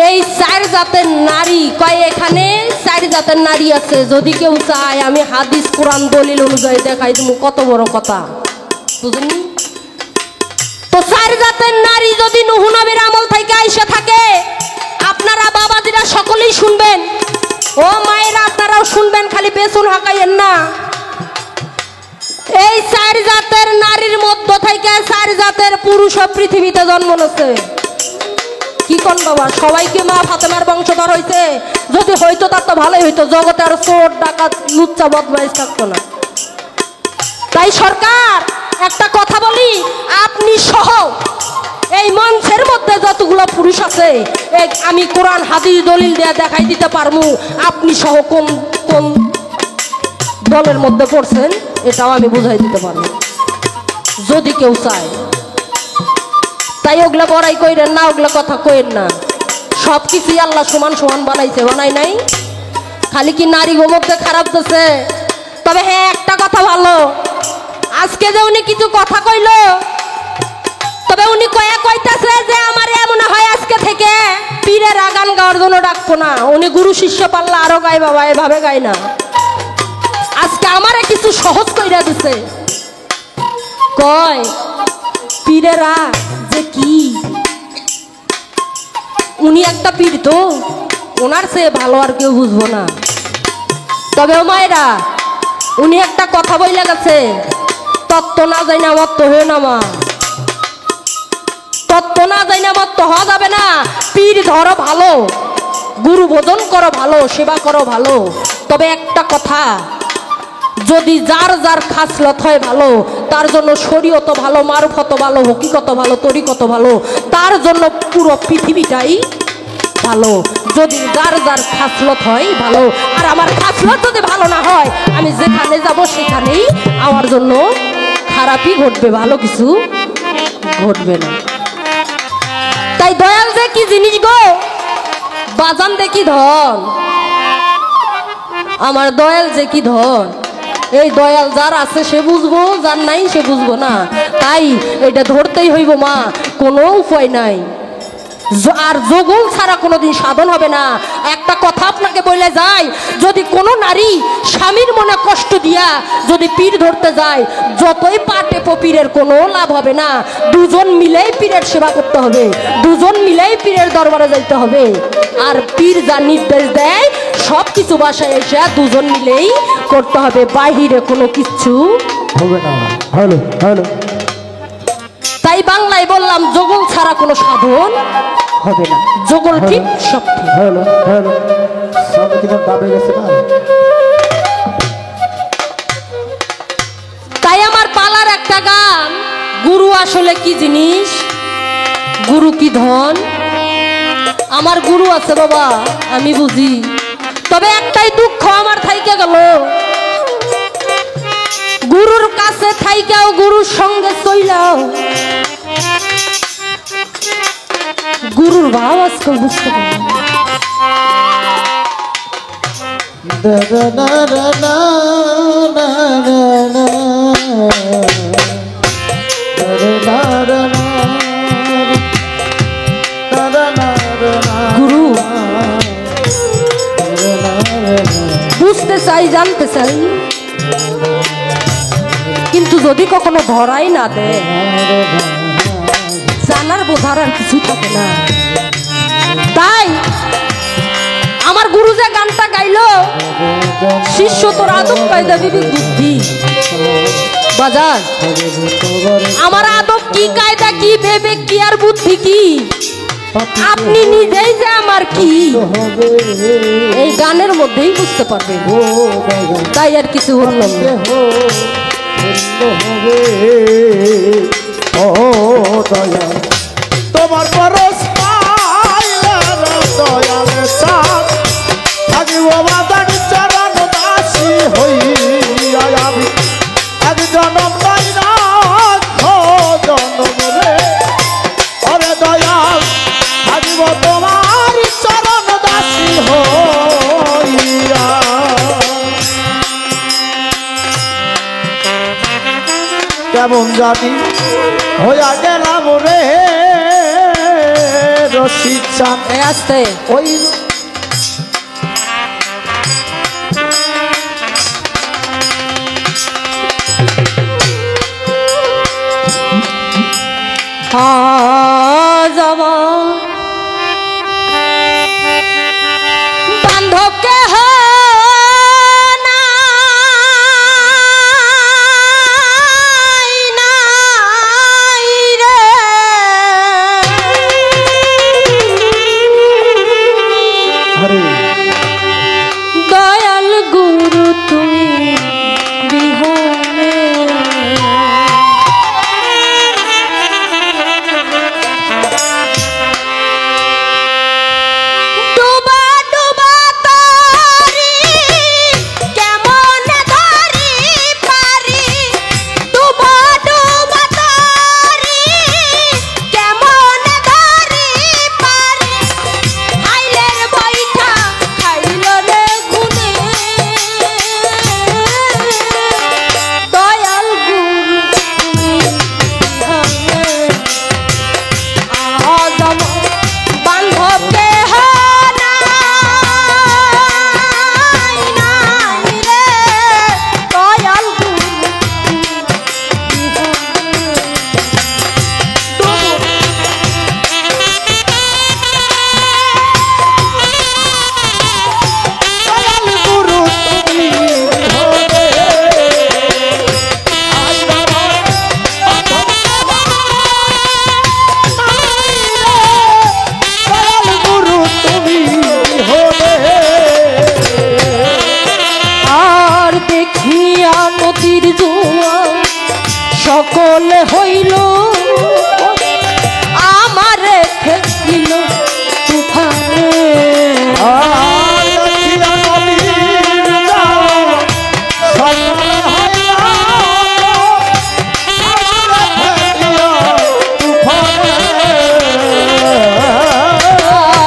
এই 4 জাতের নারী, কয় এখানে 4 জাতের নারী আছে। যদি কেউ চায় আমি হাদিস কোরআন দলিল অনুযায়ী দেখাই দেবো, কত বড় কথা বুঝলি? তো 4 জাতের নারী যদি নুহু নবীর আমল থেকে আইসা থাকে, আপনারা বাবাজিরা সকলেই শুনবেন, ও মায়েরা আপনারাও শুনবেন, খালি পেছন হাঁকাইয়েন না। এই চার জাতের নারীর মধ্য থেকে চার জাতের পুরুষ পৃথিবীতে জন্ম নিয়েছে। কি কোন বাবা, সবাইকে মা ফাতেমার বংশধর হইছে? যদি হইতো তার তো ভালোই হইতো, জগতে আর চোর ডাকাত লুচ্চা বদমাইশ থাকতো না। তাই সরকার একটা কথা বলি, আপনি সহ এই মঞ্চের মধ্যে যতগুলো পুরুষ আছে আমি কোরআন হাদিস দলিল দিয়ে দেখাই দিতে পারবো আপনি সহ কোন কোন দলের মধ্যে পড়ছেন, এটাও আমি বুঝাই দিতে পারবো যদি কেউ চায়। তাই ওগুলা বড়াই কইরেন না, ওগুলা কথা কইেন না। সব কিছুই আল্লাহ সমান সমান বানাইছে, বানাই নাই? খালি কি নারী মধ্যে খারাপ দিচ্ছে? তবে হ্যাঁ, একটা কথা ভালো, আজকে যে উনি কিছু কথা কইল, তবে উনি কইতাছে যে আমার এমন হয় আজকে থেকে পীরের গান গাওয়ার জন্য ডাকবো না। উনি গুরু শিষ্য পাল্লা আরো গায় বাবা, এভাবে গায় না। আজকে আমারে কিছু সহজ কইরা দিছে, কয় পীরেরা যে কি, উনি একটা পীর, তো ওনার চেয়ে ভালো আর কেউ বুঝবো না। তবে ও মায়েরা, উনি একটা কথা বইলা গেছে, তত্ত্ব না যাই না মত্ত হয়ে না মা, তত্ত্ব না যাই না মত্ত হওয়া যাবে না। পীর ধরো ভালো, গুরু ভোজন করো ভালো, সেবা করো ভালো। তবে একটা কথা, যদি যার যার খাসলত হয় ভালো, তার জন্য শরীয়ত ভালো, মারফত ভালো, হকিকত ভালো, তরিকত ভালো, তার জন্য পুরো পৃথিবীটাই ভালো। যদি যার যার খাসলত হয় ভালো, আর আমার খাসলত যদি ভালো না হয়, আমি যেখানে যাব সেখানেই আমার জন্য খারাপই ঘটবে, ভালো কিছু ঘটবে না। তাই দয়াল যে কি জিনিস গো, বাজান দেখি ধন, আমার দয়াল যে কি ধন। এই দয়াল যার আছে সে বুঝবো, যার নাই সে বুঝবো না। তাই এটা ধরতেই হইব মা, কোনো উপায় নাই। আর যোগল ছাড়া কোনোদিন সাধন হবে না। একটা কথা আপনাকে বলে যায়, যদি কোনো নারী স্বামীর মনে কষ্ট দিয়া যদি পীর ধরতে যায়, যতই পাটে পীরের কোনো লাভ হবে না। দুজন মিলেই পীরের সেবা করতে হবে, দুজন মিলেই পীরের দরবারে যাইতে হবে। আর পীর যা নির্দেশ দেয় সব কিছু বাসায় এসে দুজন মিলেই করতে হবে, বাহিরে কোনো কিচ্ছু হবে না। হ্যালো হ্যালো, তাই বাংলায় বললাম, যোগল ছাড়া কোনো সাধন হবে না। যোগল ঠিক, সব ঠিক। হ্যালো হ্যালো, সব কিছু দাবে গেছে না। তাই আমার পালার একটা গান, গুরু আসলে কি জিনিস, গুরু কি ধন। আমার গুরু আছে বাবা, আমি বুঝি। তবে একটাই দুঃখ আমার থাইকে গেল, গুরুর কাছে থাইকাও গুরুর সঙ্গে চইলাও, গুরুর ভাব আজকাল বুঝতে পারি। গুরু বুঝতে চাই, জানতে চাই, কিন্তু যদি কখনো ধরাই না দেয়, জানার বোঝার আর কিছু থাকে না। তাই আমার গুরু যে গানটা গাইলো, শিষ্য তোর আদব কায়দা বিবেক বুদ্ধি, বাজার আমার আদব কি, কায়দা কি, বিবেক কি, আর বুদ্ধি কি, আপনি নিজেই যে আমার কি, এই গানের মধ্যেই বুঝতে পারবেন। তাই আর কিছু বললাম না। ও দয়াল, তোমার পরশ দয়াল চাঁদ, থাকিব মাতার চরণ দাসী হইয়া আমি, এক জনম নাই না জনম রে। ওরে দয়াল, থাকিব তোমার চরণ দাসী হইয়া। কেমন জানি হইয়া গেলাম রে রশিদ চাঁদ। আসতে ওই যাব সকলে হইল আমারে ফেলিল তুফানে।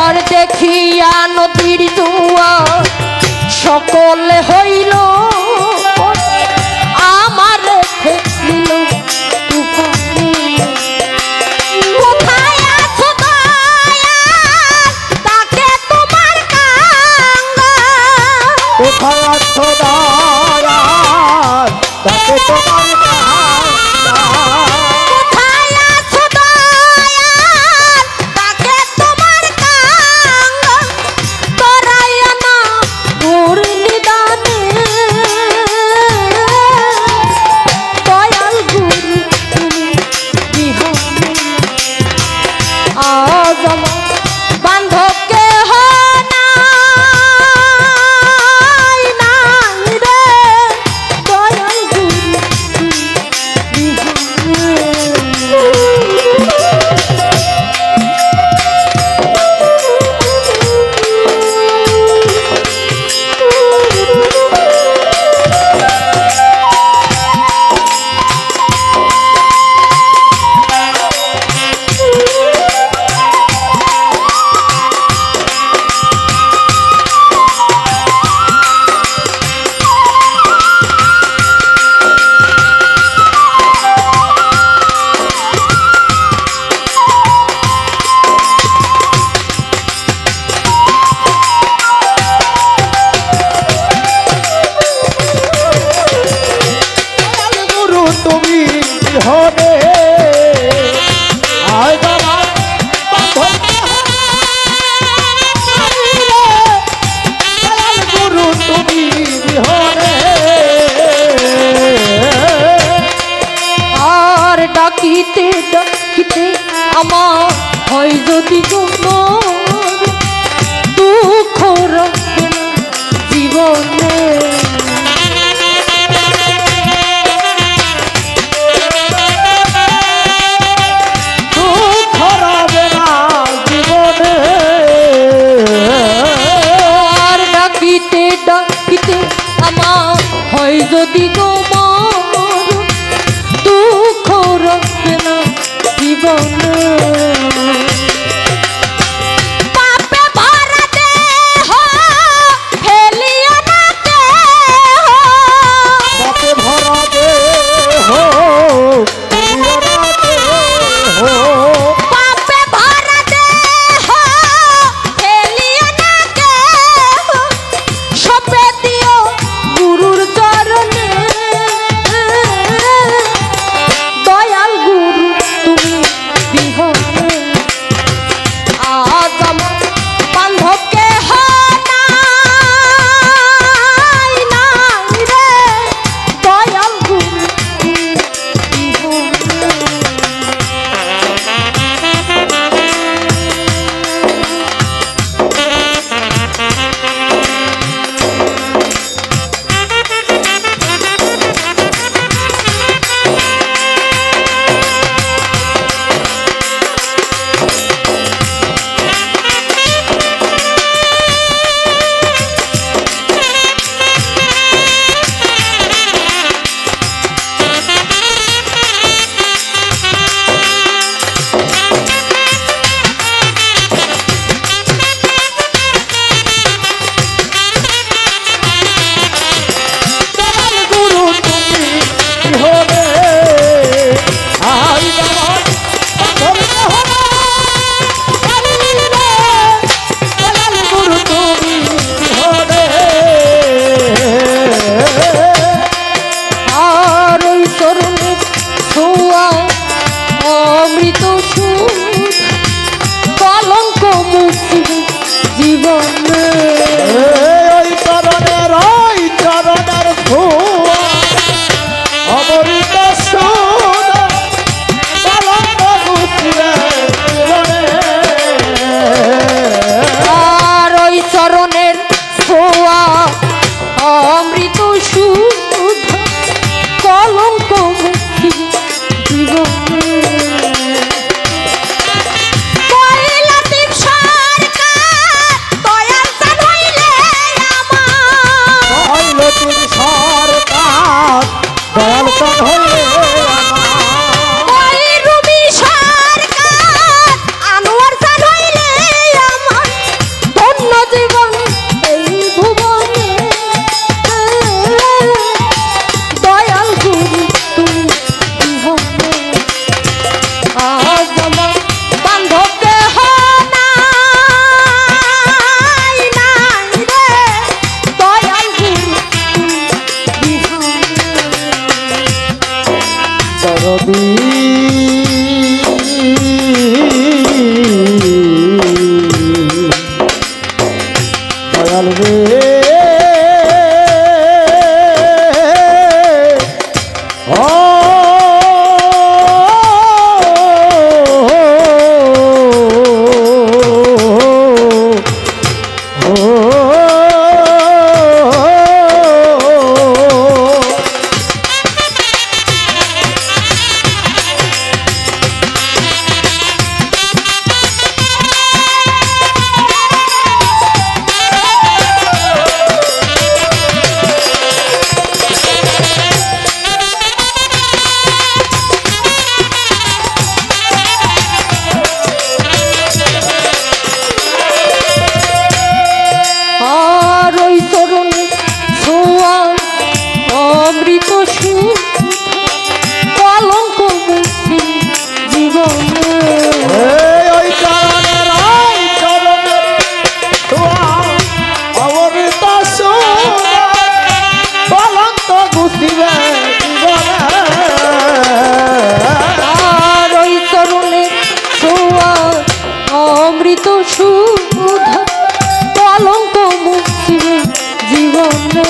আর দেখিয়া নদীর জোয়া সকলে হইল আমারে ফেলিল তুফানে। কোথায় আছো দয়াল, তাকে তোমার কাঙ্গা। কোথায় আছো দয়াল, তাকে তোমার কাঙ্গা। কোথায় আছো দয়াল, তাকে তোমার কাঙ্গা। তরাইয়া না ঘোর নিদানে। দয়াল গুরু তুমি বিহনে আজ আমার বান্ধব কেহ নাই, নাই রে। দয়াল গুরু তুমি গুরু তুমি বিহনে আজ আমার বান্ধব দয়াল গুরু তুমি বিহনে। আর ডাকিতে ডাকিতে আমার হয় যদি তোমার দুঃখ রাখবে না জীবনে। দুঃখ রবে না জীবনে। আর ডাকিতে ডাকিতে আমার হয় যদি তোমার দুঃখ রাখবে না জীবনে। পাপে ভরা দেহ ফেলিও না কেহ। পাপে ভরা দেহ ফেলিও না দেহ। পাপে ভরা দেহ ফেলিও না কেহ। সপে দিও গুরুর চরণে। দয়াল গুরু তুমি বিহনে আজ আমার বান্ধব কেহ নাই, নাই রে। দয়াল গুরু তুমি বিহনে দয়াল গুরু তুমি বিহনে আজ আমার বান্ধব দয়াল গুরু তুমি বিহনে। আর ওই তরুণের ছোঁয়া অমৃত সুখ কলঙ্ক মুক্তি জীবনে। ওই চরণের ছোঁয়া অমৃত সুধা কলঙ্ক মুছিবে জীবনে। আর ওই চরণের ছোঁয়া অমৃত সুখ কলঙ্ক মুক্তি জীবনে। দয়াল রে অমৃত সুধা কলঙ্ক মুক্তি জীবনে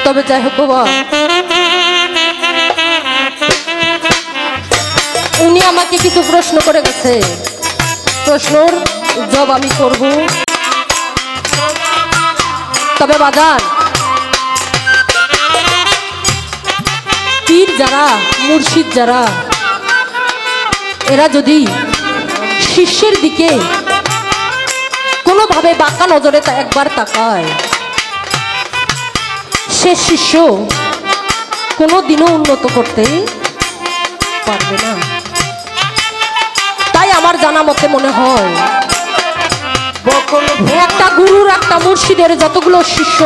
তবে যাই হোক বাবা, উনি আমাকে কিছু প্রশ্ন করে গেছে, প্রশ্নর জবাব আমি করব। তবে বাজার পীর যারা, মুর্শিদ যারা, এরা যদি শিষ্যের দিকে কোনোভাবে বাঁকা নজরে একবার তাকায়, সে শিষ্য কোনোদিনও উন্নত করতে পারবে না। তাই আমার জানা মতে মনে হয় একটা গুরুর, একটা মুর্শিদের যতগুলো শিষ্য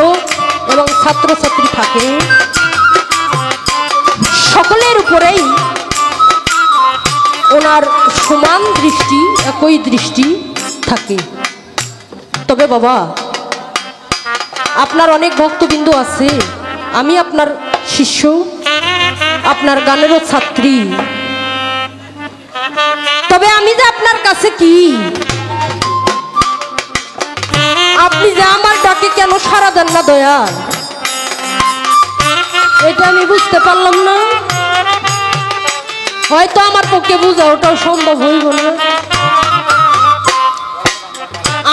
এবং ছাত্রছাত্রী থাকে, সকলের উপরেই ওনার সমান দৃষ্টি, একই দৃষ্টি থাকে। তবে বাবা, আপনার অনেক ভক্তবিন্দু আছে, আমি আপনার শিষ্য, আপনার গানেরও ছাত্রী। তবে আমি যে আপনার কাছে কি, আপনি যে আমার ডাকে কেন সাড়া দেন না দয়াল, এটা আমি বুঝতে পারলাম না। হয়তো আমার পক্ষে বোঝা ওটাও সম্ভব হইব না।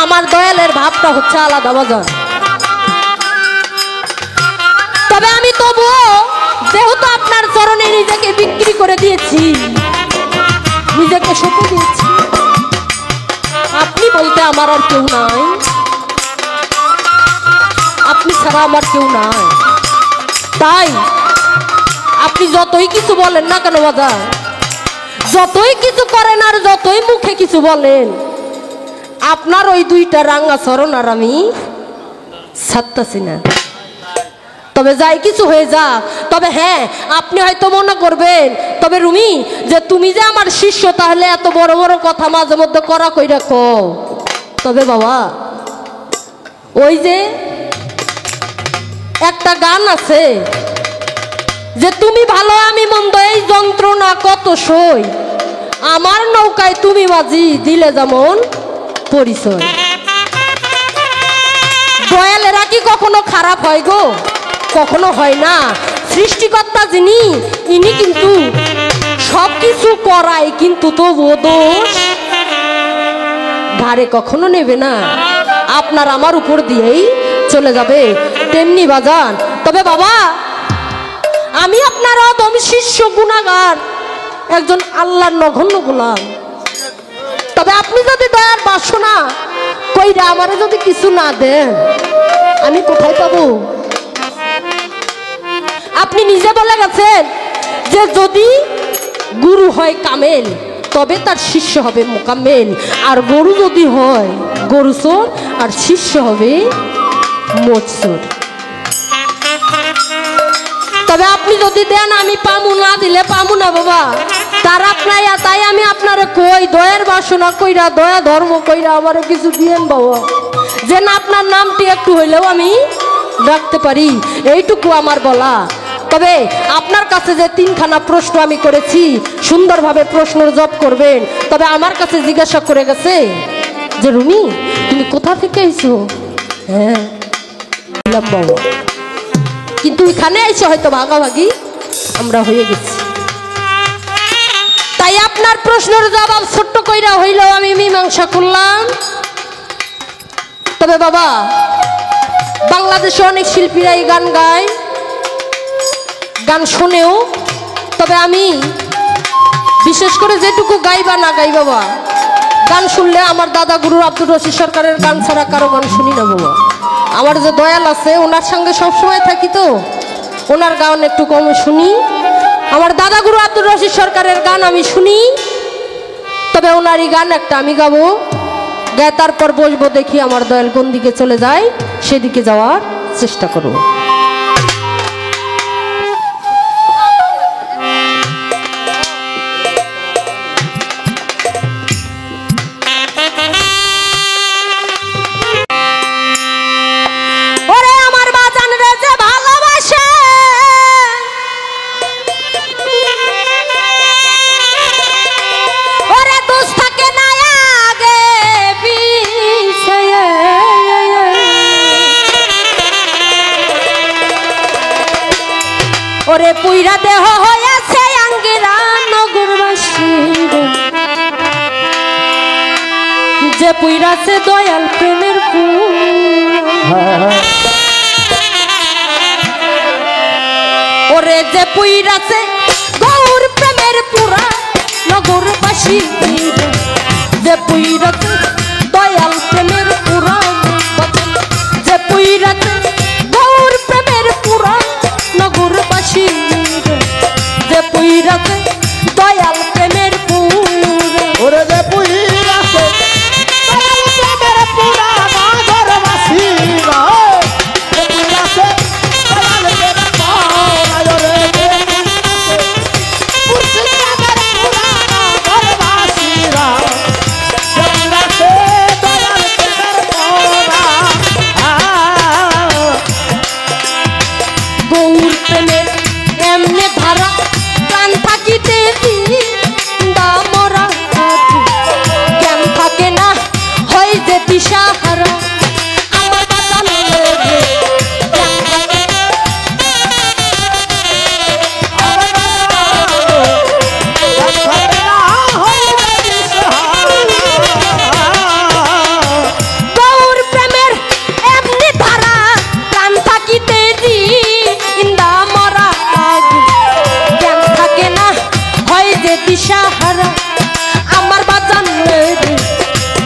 আমার দয়ালের ভাবটা হচ্ছে আলাদা বাজার। তবে আমি তবুও যেহেতু আপনার চরণে নিজেকে বিক্রি করে দিয়েছি, নিজেকে সঁপে দিয়েছি, আপনি বলতে আমার আর কেউ নাই, আপনি ছাড়া আমার কেউ নাই। তাই আপনি যতই কিছু বলেন না কেন বাজার, যতই কিছু করেন আর যতই মুখে কিছু বলেন, আপনার ওই দুইটা রাঙা চরণ আর আমি ছাড়তাছি না। তবে যাই কিছু হয়ে যা, তবে হ্যাঁ, আপনি হয়তো মনে করবেন, তবে রুমি, যে তুমি যে আমার শিষ্য, তাহলে এত বড় বড় কথা মাঝে মধ্যে করা কই রাখো। তবে বাবা, ওই যে একটা গান আছে যে তুমি ভালো আমি মন্দ এই যন্ত্রণা কত সই, আমার নৌকায় তুমি মাঝি দিলে যেমন পরিচয়। দয়ালেরা কি কখনো খারাপ হয় গো? কখনো হয় না। সৃষ্টিকর্তা যিনি, ইনি কিন্তু সব কিছু করায়, কিন্তু তবুও দোষ ঘাড়ে কখনো নেবে না। আপনার আমার উপর দিয়েই চলে যাবে, তেমনি বাজান। তবে বাবা, আমি আপনার অদম শিষ্য গুণাগার, একজন আল্লাহর নগণ্য গোলাম। তবে আপনি যদি দয়ার বাসনা কইরা আমারে যদি কিছু না দেন, আমি কোথায় পাবো? আপনি নিজে বলে গেছেন যে যদি গুরু হয় কামেল, তবে তার শিষ্য হবে মোকাম্মেল। আর গরু যদি হয় গরু চোর, আর শিষ্য হবে মোচোর। তবে আপনি যদি দেন আমি পামু, না দিলে পামু না বাবা। তার আপনার তাই আমি আপনারে কই, দয়ার বাসনা কইরা, দয়া ধর্ম কইরা আমারও কিছু দিয়েন বাবা, যেন আপনার নামটি একটু হইলেও আমি রাখতে পারি, এইটুকু আমার বলা। তবে আপনার কাছে যে তিনখানা প্রশ্ন আমি করেছি, সুন্দরভাবে প্রশ্নের জবাব করবেন। তবে আমার কাছে জিজ্ঞাসা করে গেছে যে রুমি তুমি কোথা থেকে আইছো? হ্যাঁ বললাম বাবা, কিন্তু এখানে আইসো হয়তো ভাগাভাগি আমরা হয়ে গেছি। তাই আপনার প্রশ্নের জবাব ছোট্ট কইরা হইলেও আমি মীমাংসা করলাম। তবে বাবা, বাংলাদেশে অনেক শিল্পীরাই গান গায়, গান শোনেও। তবে আমি বিশেষ করে যেটুকু গাই বা না গাই বাবা, গান শুনলে আমার দাদা গুরু আব্দুর রশিদ সরকারের গান ছাড়া কারো গান শুনি না বাবা। আমার যে দয়াল আছে ওনার সঙ্গে সবসময় থাকি, তো ওনার গান একটু কম শুনি। আমার দাদা গুরু আব্দুর রশিদ সরকারের গান আমি শুনি, তবে ওনারই গান একটা আমি গাবো, গায়ে তারপর বসবো, দেখি আমার দয়াল কোন দিকে চলে যায়, সেদিকে যাওয়ার চেষ্টা করব। ওরে পুইরা দেহ হয়েছে আঙ্গিরা নগরবাসী, যে পুইরাছে দয়াল প্রেমের ওরে যে পুইরাছে গৌর প্রেমের পুরা নগরবাসী, যে পুইরাছে দয়াল প্রেমের পুরা, যে পুইরাছে গৌর প্রেমের পুরা নগরবাসী, যে পুইরাছে দয়াল প্রেমের পুরা। ওরে যে পুইরাছে দয়াল প্রেমের পুরা নগরবাসী, যে পুইরাছে দয়াল প্রেমের পুরা, ওরে যে পুইরাছে পুরা নগরবাসী, যে পুইরাছে দয়াল প্রেমের পুরা। গৌর প্রেমের এমনে ধারা প্রাণ থাকিতে মরা, জ্ঞান থাকে না হয় যে দিশাহারা। আমার বাঁচানো গৌর প্রেমের এমনি ধারা প্রাণ থাকিতে মরা, জ্ঞান থাকে না হয় যে দিশাহারা। আমার বাজান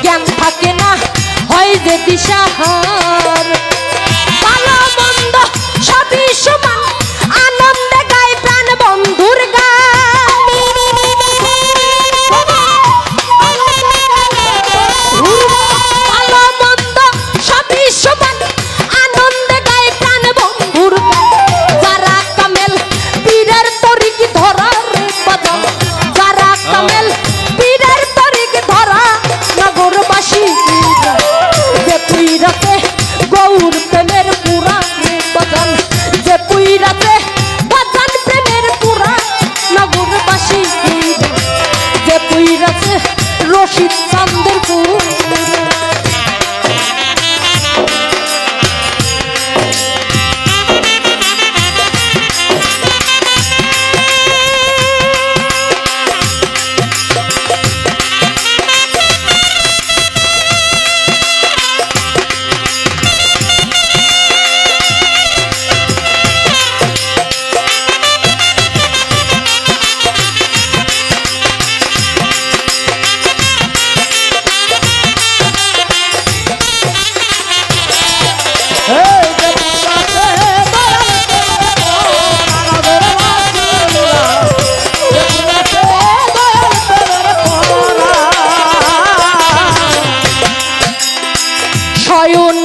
জ্ঞান থাকে না হয় যে দিশাহার। ভালো মন্দ সবই সমান, আনন্দে গায় প্রাণ বন্ধুর গান। ভালো মন্দ সবই সমান, আনন্দে গায় প্রাণ বন্ধুর গান। যারা কামেল পীরের তরিক ধরার বাজান, যারা কামেল পীরের তরিক ধরা নগরবাসী, যে পুইরাছে গৌর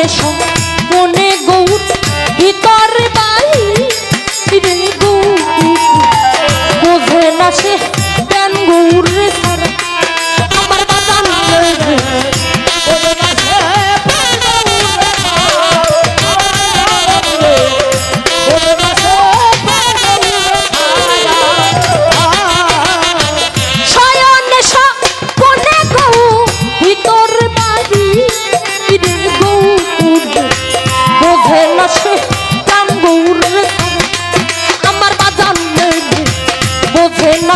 মনে গৌর ভিতর বাইরে গৌর বোঝে না সে প্রাণ গৌর সারা আমার বাজান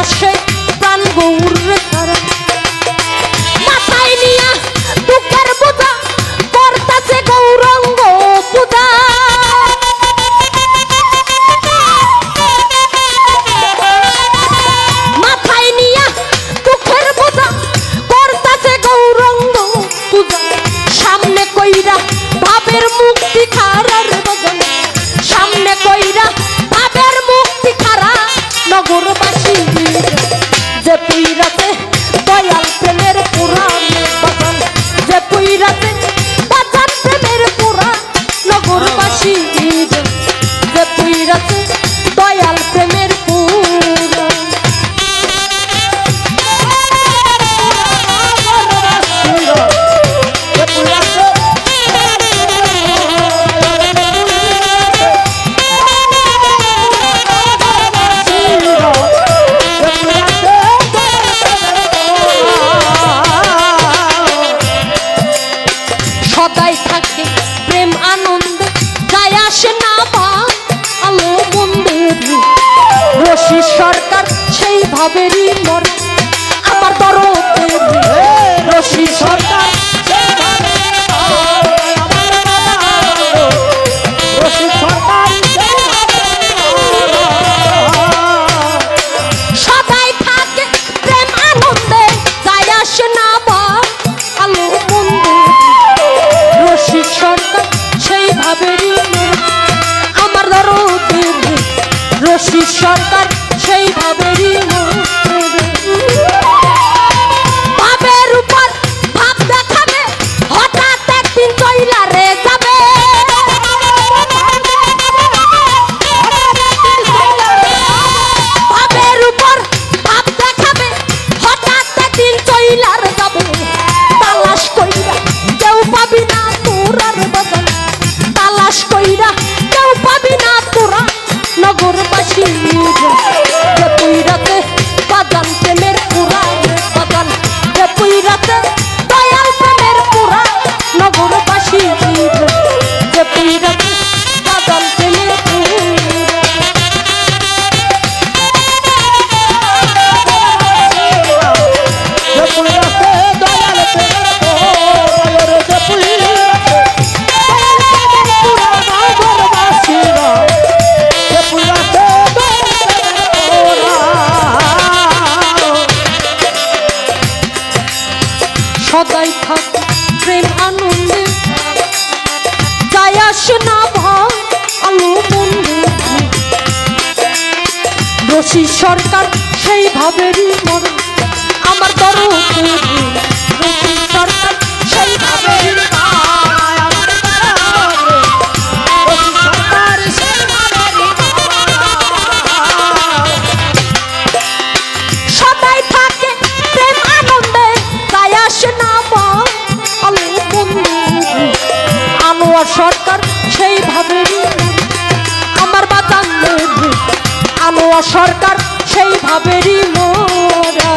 সে প্রাণ গৌর সারা মাথায় নিয়া দুঃখের বোঝা করতাছে গৌরঙ্গ পূজা মাথায় নিয়া দুঃখের বোঝা করতাছে গৌরঙ্গ পূজা সামনে কইরা ভাবের মুক্তি খারার বাজান সামনে কইরা ভাবের মুক্তি খারা নগরবাসী যে পুইরাতে দয়াল প্রেমের পুরাণ বাজান যে পুইরাতে বাজান প্রেমের পুরাণ নগরবাসী যে পুইরাতে দয়াল প্রেমের পুরাণ সদাই থাকে প্রেম আনন্দ যায় আসে না বা আলো মন্দির রশি সরকার সেই ভাবেরই মর আমার দরদের রশি সরকার সদাই থাকে প্রেম আনন্দে যায় আসে না বা আলো মন্দির রশি সরকার সেই ভাবেরই আমার দরদের রশি সরকার সেই ভাবেরই ভাবের উপর ভাব দেখাবে হঠাৎ একদিন চইলা রে যাবে ভাবের উপর ভাব দেখাবে হঠাৎ একদিন চইলা রে যাবে তালাশ কইরা কেউ পাবি না তোরার বাজান তালাশ কইরা কেউ পাবি না তোরা নগরবাসী যে পুইরাতে বাজান প্রেমের পুরাণ বাজান যে পুইরাতে দয়াল প্রেমের পুরাণ নগরবাসী যে পুইরাতে বাজান প্রেমের সদাই থাক প্রেম আনন্দে যায় আসে না ভাই আলো মন্দির রশি সরকার সেই ভাবেরই মর আমার দরদের রশি সরকার সেই ভাবেরই সদাই থাকে প্রেম আনন্দে যায় আসে না ভাই আলো মন্দির আনোয়ার সরকার সেই ভাবেরই আমার বাজান আনোয়ার সরকার সেই ভাবেরই মোরা